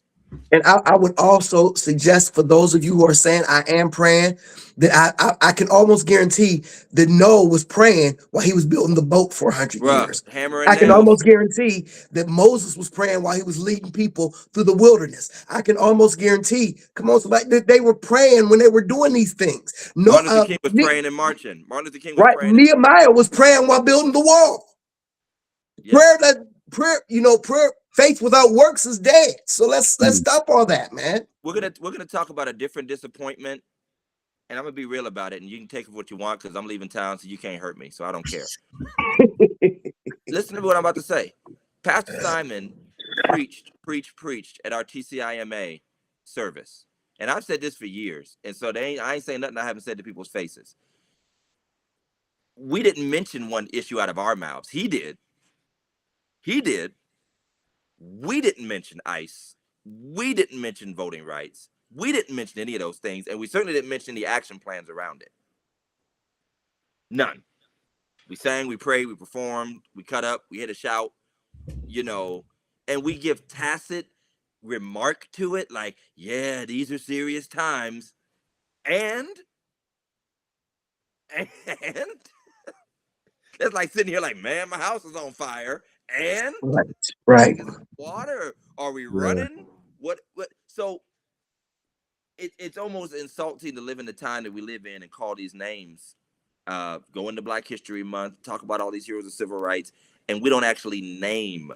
And I would also suggest for those of you who are saying I am praying, that I can almost guarantee that Noah was praying while he was building the boat for 100 years. I can almost guarantee that Moses was praying while he was leading people through the wilderness. I can almost guarantee, that they were praying when they were doing these things. Martin Luther King was praying and marching. Martin Luther King was praying. Nehemiah was praying while building the wall. Yep. Prayer, faith without works is dead. So let's stop all that, man. We're gonna talk about a different disappointment, and I'm gonna be real about it. And you can take it what you want because I'm leaving town, so you can't hurt me. So I don't care. Listen to what I'm about to say. Pastor Simon preached at our TCIMA service, and I've said this for years. And so I ain't saying nothing I haven't said to people's faces. We didn't mention one issue out of our mouths. He did. We didn't mention ICE. We didn't mention voting rights. We didn't mention any of those things. And we certainly didn't mention the action plans around it. None. We sang, we prayed, we performed, we cut up, we hit a shout, and we give tacit remark to it like, yeah, these are serious times. And it's like sitting here like, man, my house is on fire. And right. Water? Are we running? What? So it's almost insulting to live in the time that we live in and call these names. Go into Black History Month, talk about all these heroes of civil rights, and we don't actually name.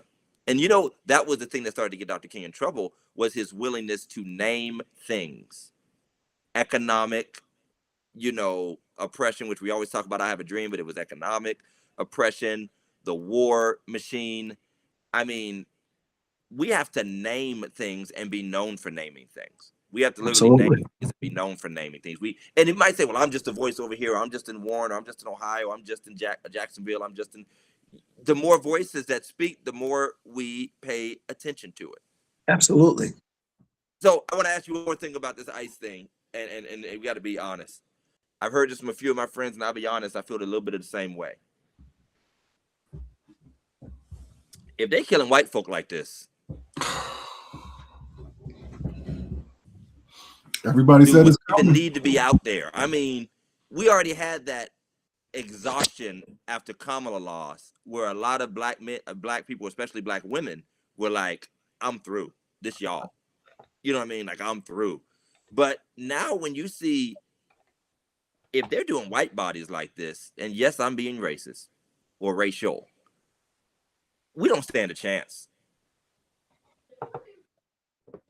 And that was the thing that started to get Dr. King in trouble, was his willingness to name things. Economic, oppression, which we always talk about. I have a dream, but it was economic oppression. The war machine. I mean, we have to name things and be known for naming things. We have to literally name things and be known for naming things. And it might say, well, I'm just a voice over here. Or I'm just in Warren. Or I'm just in Ohio. Or I'm just in Jacksonville. I'm just in. The more voices that speak, the more we pay attention to it. Absolutely. So I want to ask you one more thing about this ICE thing, and we got to be honest. I've heard this from a few of my friends, and I'll be honest, I feel a little bit of the same way. If they killing white folk like this, everybody said it's even need to be out there. I mean, we already had that exhaustion after Kamala lost, where a lot of black people, especially black women, were like, "I'm through this, y'all." You know what I mean? Like, I'm through. But now, when you see, if they're doing white bodies like this, and yes, I'm being racist or racial, we don't stand a chance.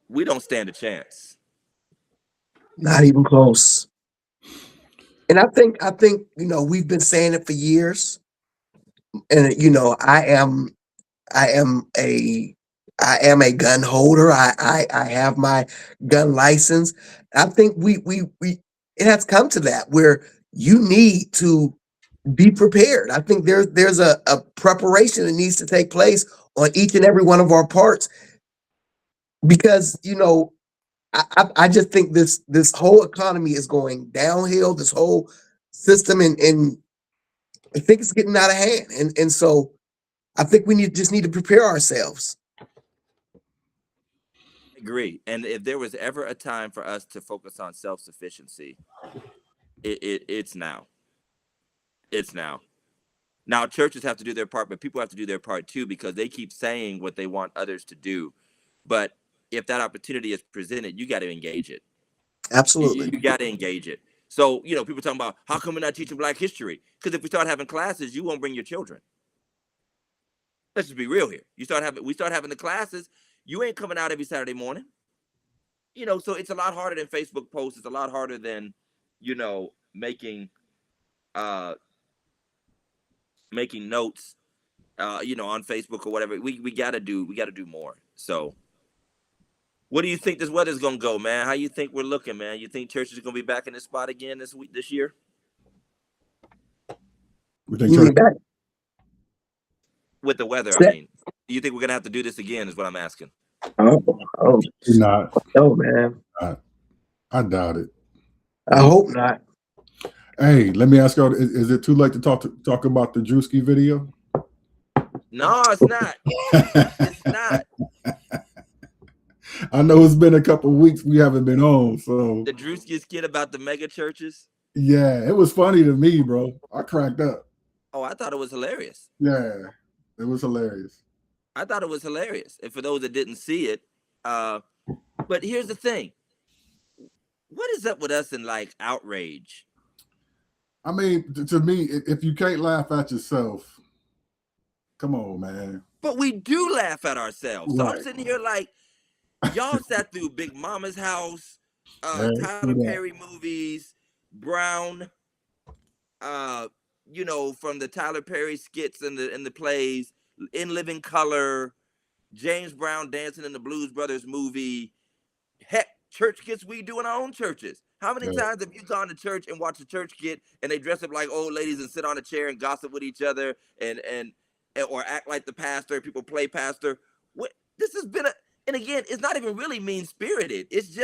We don't stand a chance. Not even close. And I think, we've been saying it for years. And, I am I am a gun holder. I have my gun license. I think we it has come to that where you need to be prepared. I think there's a preparation that needs to take place on each and every one of our parts because I just think this whole economy is going downhill. This whole system and I think it's getting out of hand. And so I think we just need to prepare ourselves. Agree. And if there was ever a time for us to focus on self-sufficiency, it's now. It's now. Now churches have to do their part, but people have to do their part too because they keep saying what they want others to do. But if that opportunity is presented, you got to engage it. Absolutely. You got to engage it. So, people talking about how come we're not teaching Black history? Because if we start having classes, you won't bring your children. Let's just be real here. We start having the classes, you ain't coming out every Saturday morning. So it's a lot harder than Facebook posts. It's a lot harder than, making notes, on Facebook or whatever. We gotta do more. So what do you think this weather's gonna go, man? How you think we're looking, man? You think churches are gonna be back in this spot again this year? We think church- back? With the weather, I mean. Do you think we're gonna have to do this again? Is what I'm asking. Oh, not. No, man. I doubt it. I hope not. Hey, let me ask y'all: is it too late to talk about the Drewski video? No, it's not. It's not. I know it's been a couple of weeks we haven't been on, so the Drewski skit about the mega churches. Yeah, it was funny to me, bro. I cracked up. Oh, I thought it was hilarious. Yeah, it was hilarious. I thought it was hilarious. And for those that didn't see it, but here's the thing. What is up with us in like outrage? I mean, to me, if you can't laugh at yourself, come on, man. But we do laugh at ourselves. So Right. I'm sitting here like, y'all sat through Big Mama's House, Tyler Perry movies, Brown, from the Tyler Perry skits and the plays, In Living Color, James Brown dancing in the Blues Brothers movie. Heck, church skits we do in our own churches. How many times have you gone to church and watched a church skit and they dress up like old ladies and sit on a chair and gossip with each other and or act like the pastor? People play pastor. What this has been and again, it's not even really mean spirited. It's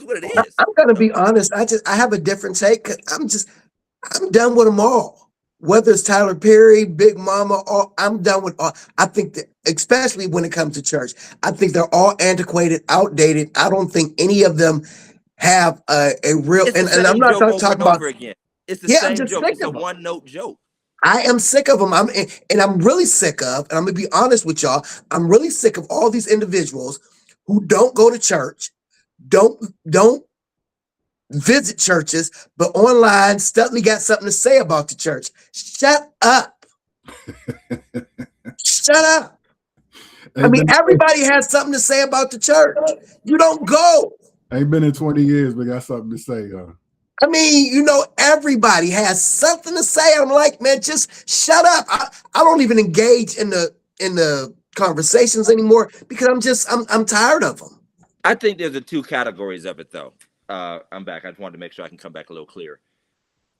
what it is. I'm gonna be honest. I have a different take. 'Cause I'm done with them all. Whether it's Tyler Perry, Big Mama, I'm done with all. I think that, especially when it comes to church, I think they're all antiquated, outdated. I don't think any of them have a real. And I'm not going to talk about again. It's the same joke. It's a one-note joke. I am sick of them. I'm really sick of, and I'm gonna be honest with y'all. I'm really sick of all these individuals who don't go to church, don't visit churches, but online Studley got something to say about the church. Shut up. Shut up. I mean, everybody has something to say about the church. You don't go. Ain't been in 20 years, but got something to say. I mean, everybody has something to say. I'm like, man, just shut up. I don't even engage in the conversations anymore because I'm tired of them. I think there's the two categories of it, though. I'm back. I just wanted to make sure I can come back a little clearer.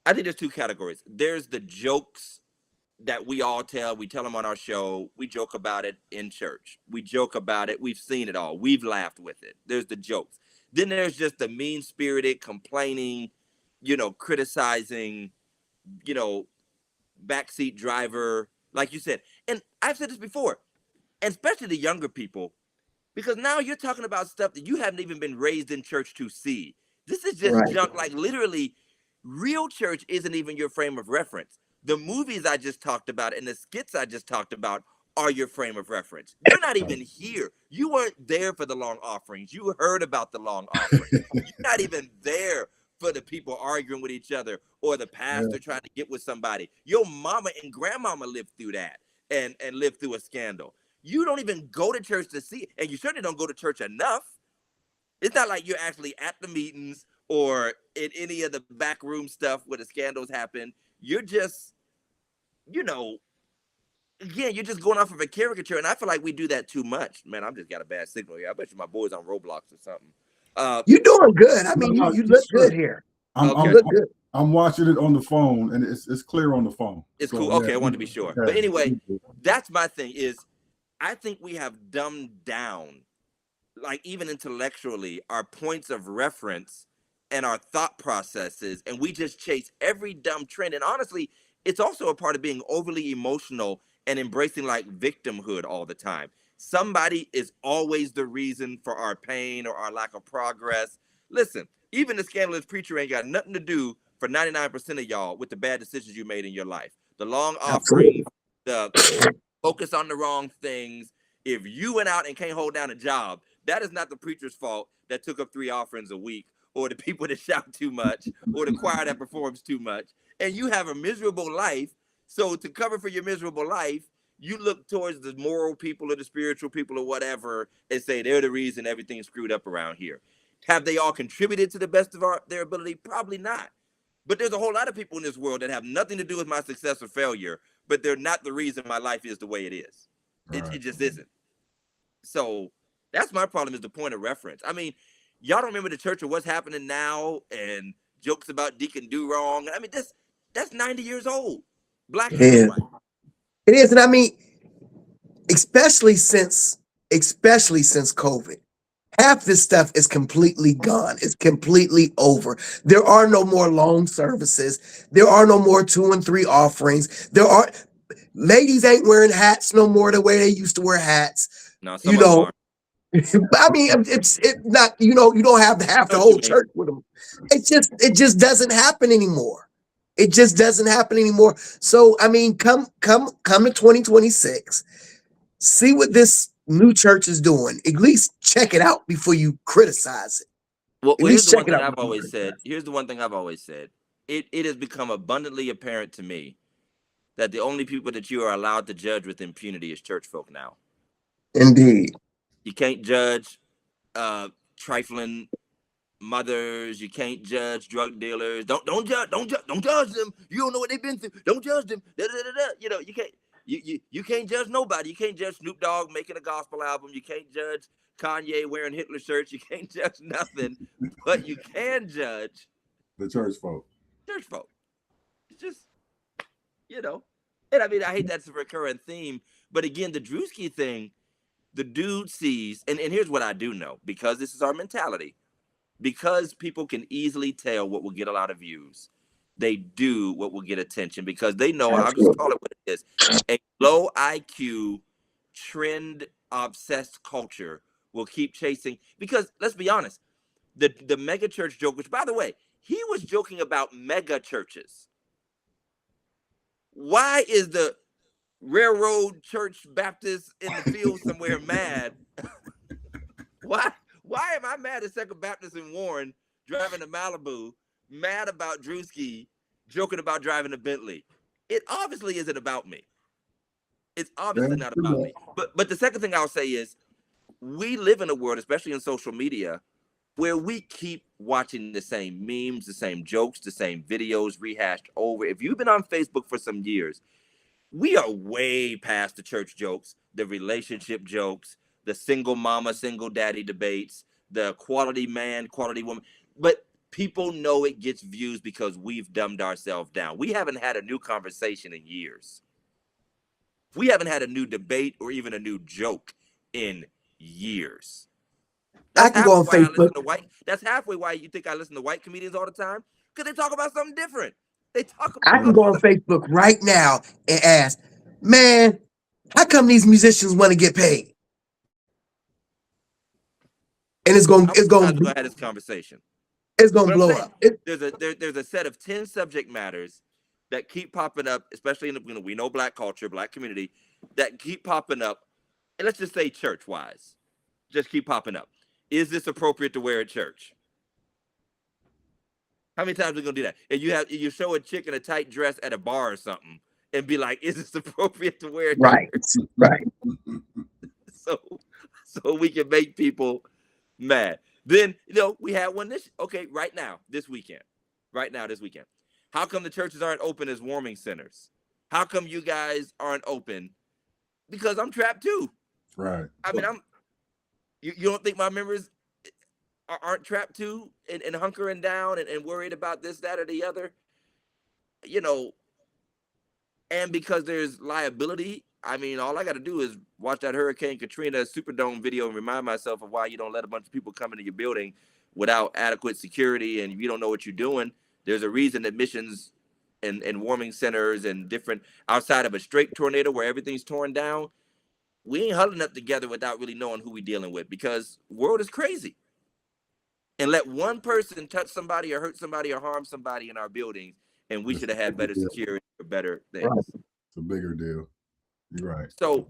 I think there's two categories. There's the jokes that we all tell. We tell them on our show. We joke about it in church. We joke about it. We've seen it all. We've laughed with it. There's the jokes. Then there's just the mean-spirited, complaining, criticizing, backseat driver, like you said. And I've said this before, and especially the younger people, because now you're talking about stuff that you haven't even been raised in church to see. This is just junk. Like literally, real church isn't even your frame of reference. The movies I just talked about and the skits I just talked about are your frame of reference. You're not even here. You weren't there for the long offerings. You heard about the long offerings. You're not even there for the people arguing with each other or the pastor trying to get with somebody. Your mama and grandmama lived through that and lived through a scandal. You don't even go to church to see it, and you certainly don't go to church enough. It's not like you're actually at the meetings or in any of the backroom stuff where the scandals happen. You're just, again, you're just going off of a caricature, and I feel like we do that too much. Man, I'm just got a bad signal here. I bet you my boys on Roblox or something. You're doing good. I mean, No, you look good here. I'm, Okay. You I'm, look good. I'm watching it on the phone, and it's clear on the phone. It's So, cool. yeah, Okay, I wanted to be sure. yeah. But anyway, that's my thing is I think we have dumbed down, like even intellectually, our points of reference and our thought processes, and we just chase every dumb trend. And honestly, it's also a part of being overly emotional and embracing like victimhood all the time. Somebody is always the reason for our pain or our lack of progress. Listen, even the scandalous preacher ain't got nothing to do for 99% of y'all with the bad decisions you made in your life. The long offering, the focus on the wrong things. If you went out and can't hold down a job, that is not the preacher's fault that took up 3 offerings a week, or the people that shout too much, or the choir that performs too much. And you have a miserable life. So to cover for your miserable life, you look towards the moral people or the spiritual people or whatever and say they're the reason everything's screwed up around here. Have they all contributed to the best of their ability? Probably not. But there's a whole lot of people in this world that have nothing to do with my success or failure, but they're not the reason my life is the way it is. It just isn't. So that's my problem, is the point of reference. I mean, y'all don't remember the church of what's happening now and jokes about Deacon Do Wrong. I mean, that's 90 years old. Black and white. It is. And I mean, especially since COVID. Half this stuff is completely gone. It's completely over. There are no more long services. There are no more 2 and 3 offerings. Ladies ain't wearing hats no more the way they used to wear hats. No, some of them are. I mean, it's not, you don't have to have the whole church with them. It just doesn't happen anymore. It just doesn't happen anymore. So, I mean, come to 2026, see what this new church is doing. At least check it out before you criticize it. Well, here's the one thing I've always said. Here's the one thing I've always said. It has become abundantly apparent to me that the only people that you are allowed to judge with impunity is church folk now. Indeed. You can't judge trifling mothers. You can't judge drug dealers. Don't judge them. You don't know what they've been through. Don't judge them. You know, you can't. You can't judge nobody. You can't judge Snoop Dogg making a gospel album. You can't judge Kanye wearing Hitler shirts. You can't judge nothing, but you can judge the church folk. Church folk. It's just, and I mean, I hate that's a recurring theme, but again, the Drewski thing, the dude sees, and here's what I do know, because this is our mentality, because people can easily tell what will get a lot of views. They do what will get attention because they know, I'll just call it what it is, a low IQ, trend obsessed culture will keep chasing, because let's be honest, the mega church joke, which by the way, he was joking about mega churches. Why is the Railroad Church Baptist in the field somewhere mad? Why am I mad at Second Baptist in Warren driving to Malibu, mad about Drewski joking about driving a Bentley? It obviously isn't about me. It's obviously not about me. But the second thing I'll say is, we live in a world, especially in social media, where we keep watching the same memes, the same jokes, the same videos rehashed over. If you've been on Facebook for some years, we are way past the church jokes, the relationship jokes, the single mama, single daddy debates, the quality man, quality woman. But people know it gets views because we've dumbed ourselves down. We haven't had a new conversation in years. We haven't had a new debate or even a new joke in years. I can go on Facebook. That's halfway why you think I listen to white comedians all the time, because they talk about something different. I can go on Facebook right now and ask, man, how come these musicians want to get paid? And it's going to have this conversation. It's going to blow up. There's a set of 10 subject matters that keep popping up, especially in the, we know black culture, black community, that keep popping up. And let's just say church wise, just keep popping up. Is this appropriate to wear at church? How many times are we gonna do that? And you show a chick in a tight dress at a bar or something and be like, is this appropriate to wear at church? Right. So we can make people mad. Then, we had one right now, this weekend. How come the churches aren't open as warming centers? How come you guys aren't open because I'm trapped too. Right. I mean, you don't think my members aren't trapped too and hunkering down and worried about this, that, or the other? You know, and because there's liability, I mean, all I got to do is watch that Hurricane Katrina Superdome video and remind myself of why you don't let a bunch of people come into your building without adequate security, and you don't know what you're doing. There's a reason that missions and warming centers and different, outside of a straight tornado where everything's torn down, we ain't huddling up together without really knowing who we dealing with, because the world is crazy. And let one person touch somebody or hurt somebody or harm somebody in our buildings, and we should have had better security or better things. Right. It's a bigger deal. You're right. So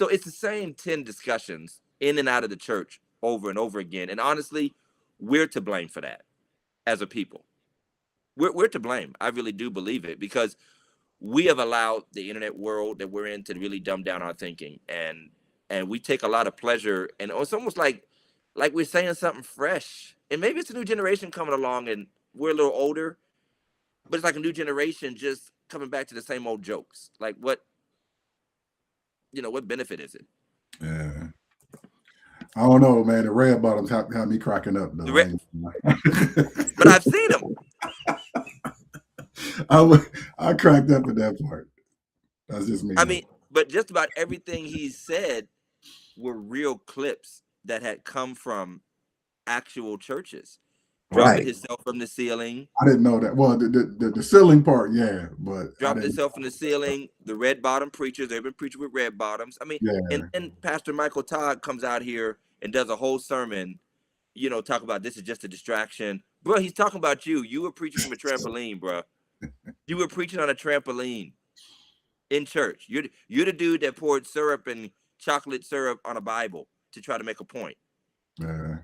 it's the same 10 discussions in and out of the church over and over again. And honestly, we're to blame for that as a people. We're to blame. I really do believe it, because we have allowed the internet world that we're in to really dumb down our thinking, and we take a lot of pleasure, and it's almost like we're saying something fresh. And maybe it's a new generation coming along and we're a little older, but it's like a new generation just coming back to the same old jokes. Like, what benefit is it? Yeah. I don't know, man. The red bottoms have me cracking up though. But I've seen them. I cracked up at that part. That's just me. I mean, but just about everything he said were real clips that had come from actual churches. Dropping himself from the ceiling. I didn't know that. Well, the ceiling part, yeah, but dropping himself from the ceiling. The red bottom preachers, they've been preaching with red bottoms. I mean, and Pastor Michael Todd comes out here and does a whole sermon, talk about this is just a distraction. Bro, he's talking about you. You were preaching from a trampoline, bro. You were preaching on a trampoline in church. You're the dude that poured syrup and chocolate syrup on a Bible to try to make a point. Yeah.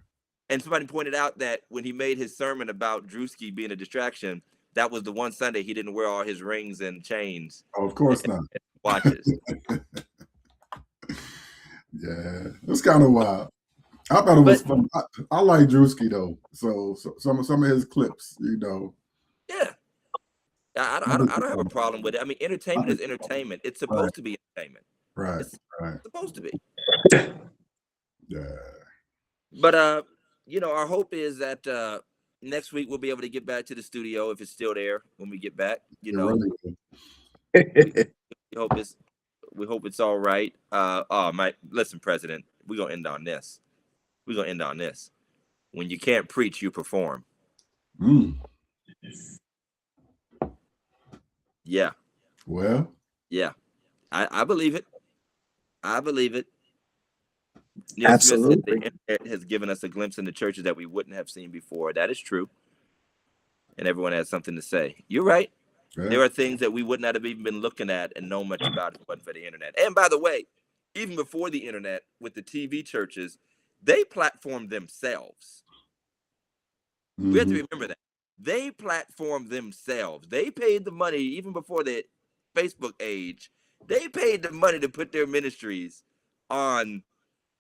And somebody pointed out that when he made his sermon about Drewski being a distraction, that was the one Sunday he didn't wear all his rings and chains. Oh, of course not. Watches. Yeah, it's kind of wild. I thought it was fun. I like Drewski though. So some of his clips, Yeah. I don't have a problem with it. I mean, entertainment is entertainment. It's supposed to be entertainment. Right. It's supposed to be. Yeah. But our hope is that next week we'll be able to get back to the studio if it's still there when we get back. We hope it's all right. Listen, President, we're gonna end on this. When you can't preach, you perform. Yeah. Well. Yeah. I believe it. Absolutely. The internet has given us a glimpse into churches that we wouldn't have seen before. That is true. And everyone has something to say. You're right. Yeah. There are things that we would not have even been looking at and know much about if it wasn't for the internet. And by the way, even before the internet, with the TV churches, they platformed themselves. Mm-hmm. We have to remember that. They platformed themselves. They paid the money, even before the Facebook age. They paid the money to put their ministries on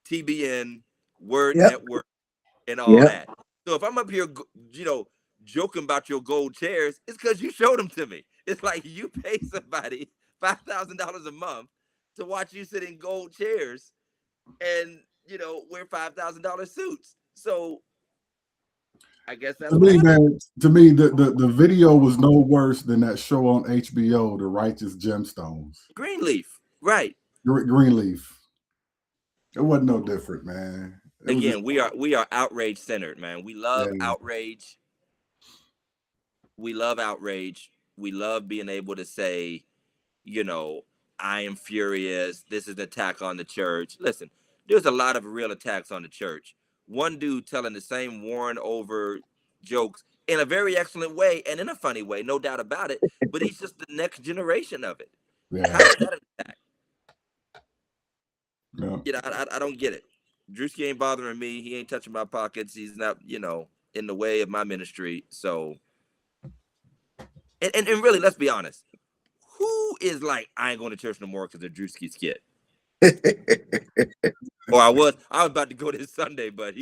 TBN, Word Network, and all that. So if I'm up here, joking about your gold chairs, it's because you showed them to me. It's like you pay somebody $5,000 a month to watch you sit in gold chairs and, wear $5,000 suits. So I guess that's to me, man. To me, the video was no worse than that show on HBO, The Righteous Gemstones. Greenleaf, right? Greenleaf. It wasn't no different, man. Again, we are outrage centered, man. We love outrage. We love outrage. We love being able to say, I am furious. This is an attack on the church. Listen, there's a lot of real attacks on the church. One dude telling the same worn over jokes in a very excellent way and in a funny way, no doubt about it. But he's just the next generation of it. Yeah. How is that an attack? No. I don't get it. Drewski ain't bothering me. He ain't touching my pockets. He's not, in the way of my ministry. So, and really, let's be honest. Who is like, I ain't going to church no more because of Drewski's kid? Or I was about to go this Sunday, but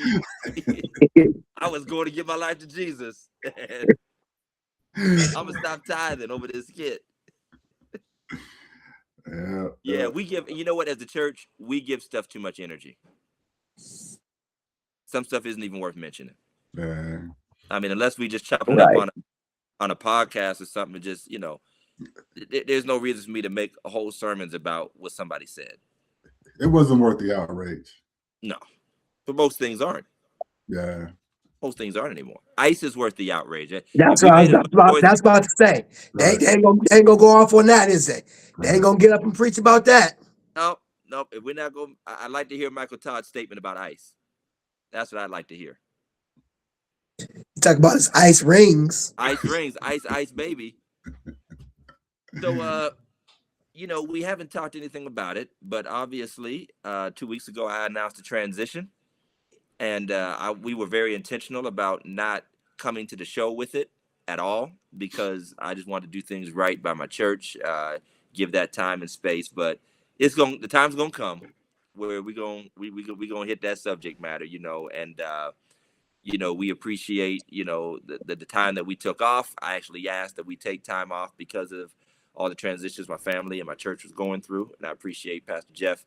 I was going to give my life to Jesus. I'm going to stop tithing over this kid. Yeah, we give. You know what? As a church, we give stuff too much energy. Some stuff isn't even worth mentioning. Yeah. I mean, unless we just chop it up on a podcast or something, just there's no reason for me to make whole sermons about what somebody said. It wasn't worth the outrage. No, but most things aren't. Yeah. Most things aren't anymore. ICE is worth the outrage. That's what I was about to say. Right. They ain't gonna go off on that, is they? They ain't gonna get up and preach about that. No. If we're not going, I'd like to hear Michael Todd's statement about ICE. That's what I'd like to hear. You talk about his ice rings. Ice rings, ice baby. So, we haven't talked anything about it, but obviously, 2 weeks ago, I announced a transition. And we were very intentional about not coming to the show with it at all, because I just wanted to do things right by my church, give that time and space. But the time's gonna come where we gonna hit that subject matter, and we appreciate the time that we took off. I actually asked that we take time off because of all the transitions my family and my church was going through, and I appreciate Pastor Jeff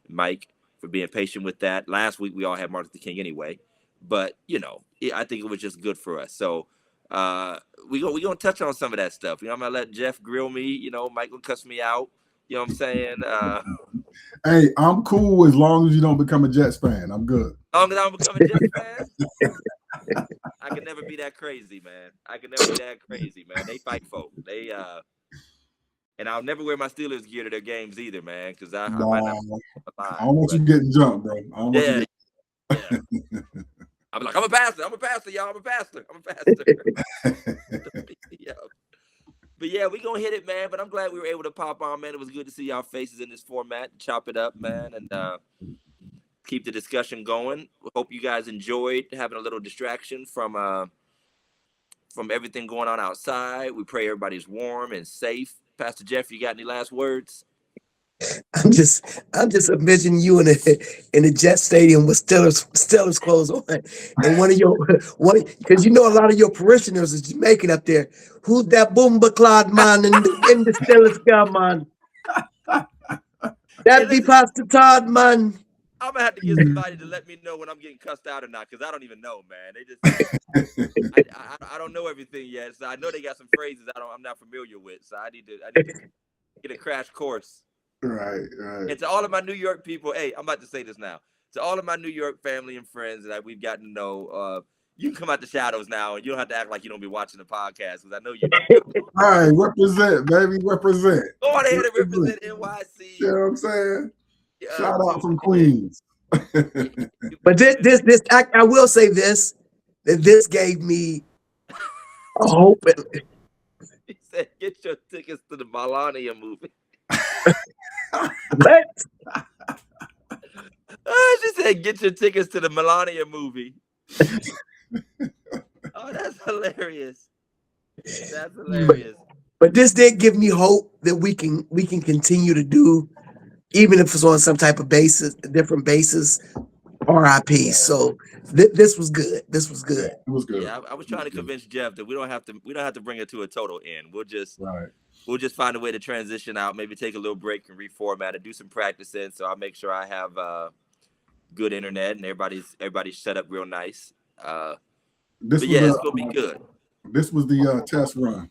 and Mike for being patient with that. Last week we all had Martin Luther King anyway, but I think it was just good for us. So we gonna touch on some of that stuff. I'm gonna let Jeff grill me. Mike will cuss me out. You know what I'm saying? Hey, I'm cool as long as you don't become a Jets fan. I'm good. As long as I don't become a Jets fan, I can never be that crazy, man. They fight folk. They and I'll never wear my Steelers gear to their games either, man, because I might not be alive. I don't want you getting jumped, bro. Yeah. I'm like, I'm a pastor, y'all. I'm a pastor. Yeah. But yeah, we gonna hit it, man. But I'm glad we were able to pop on, man. It was good to see y'all faces in this format, chop it up, man, and keep the discussion going. Hope you guys enjoyed having a little distraction from everything going on outside. We pray everybody's warm and safe. Pastor Jeff, you got any last words? I'm just imagining you in the Jet Stadium with Steelers clothes on, and because a lot of your parishioners is Jamaican up there. Who's that Boomba Claude man in the Steelers guy, man? That'd be Pastor Todd, man. I'm gonna have to get somebody to let me know when I'm getting cussed out or not, because I don't even know, man. They just I don't know everything yet, so I know they got some phrases I'm not familiar with, so I need to get a crash course. Right. And to all of my New York people, hey, I'm about to say this now. To all of my New York family and friends that we've gotten to know, you can come out the shadows now, and you don't have to act like you don't be watching the podcast, because I know you do. All right, represent, baby, represent. Go on ahead and represent NYC. You know what I'm saying? Shout out from Queens. But this I will say this, that this gave me a hope. He said, "Get your tickets to the Melania movie." What? She said, "Get your tickets to the Melania movie." Oh, that's hilarious. That's hilarious. But this did give me hope that we can continue to do, even if it's on some type of basis, a different basis, RIP. So this was good. This was good. It was good. Yeah, I was trying to convince Jeff that we don't have to bring it to a total end. We'll just find a way to transition out, maybe take a little break and reformat it, do some practicing. So I'll make sure I have good internet and everybody's set up real nice. It's gonna be good. This was the test run.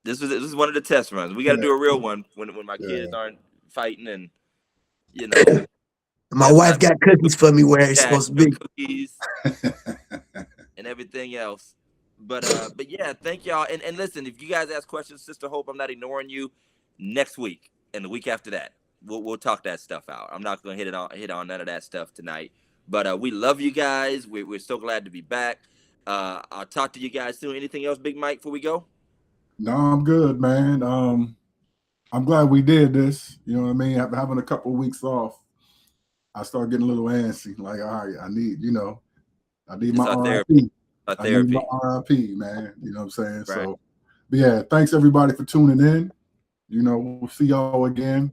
This is one of the test runs. We got to do a real one when my kids aren't fighting and My wife got cookies for me where it's supposed to be. Cookies and everything else. But yeah, thank y'all. And listen, if you guys ask questions, Sister Hope, I'm not ignoring you. Next week and the week after that, we'll talk that stuff out. I'm not gonna hit on none of that stuff tonight. But we love you guys. We're so glad to be back. I'll talk to you guys soon. Anything else, Big Mike, before we go? No, I'm good, man. I'm glad we did this. You know what I mean? After having a couple of weeks off, I started getting a little antsy. Like, all right, I need my RIP. I need my RIP, man. You know what I'm saying? Right. So, but yeah, thanks everybody for tuning in. We'll see y'all again.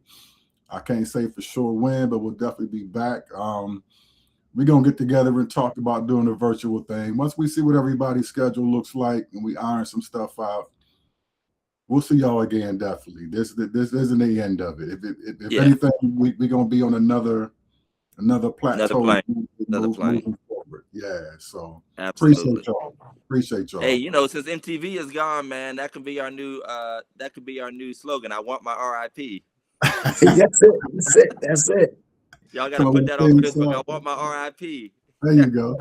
I can't say for sure when, but we'll definitely be back. We're going to get together and talk about doing a virtual thing. Once we see what everybody's schedule looks like and we iron some stuff out, we'll see y'all again. Definitely. This isn't the end of it. If Yeah. anything, we're gonna be on another plateau. plane. Moving forward. Yeah. So Absolutely. Appreciate y'all. Hey, since MTV is gone, man, that could be our new slogan. I want my RIP. That's it. Y'all gotta put that on Facebook. I want my RIP. There you go.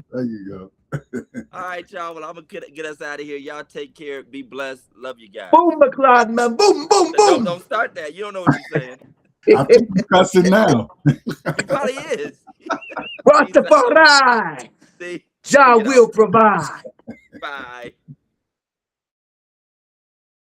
All right, y'all. Well, I'm gonna get us out of here. Y'all take care. Be blessed. Love you guys. Boom, McLeod, man. Boom, boom, boom. Don't start that. You don't know what you're saying. I think you're cussing now. He probably is. Rastafari. See? Jah will provide. Bye.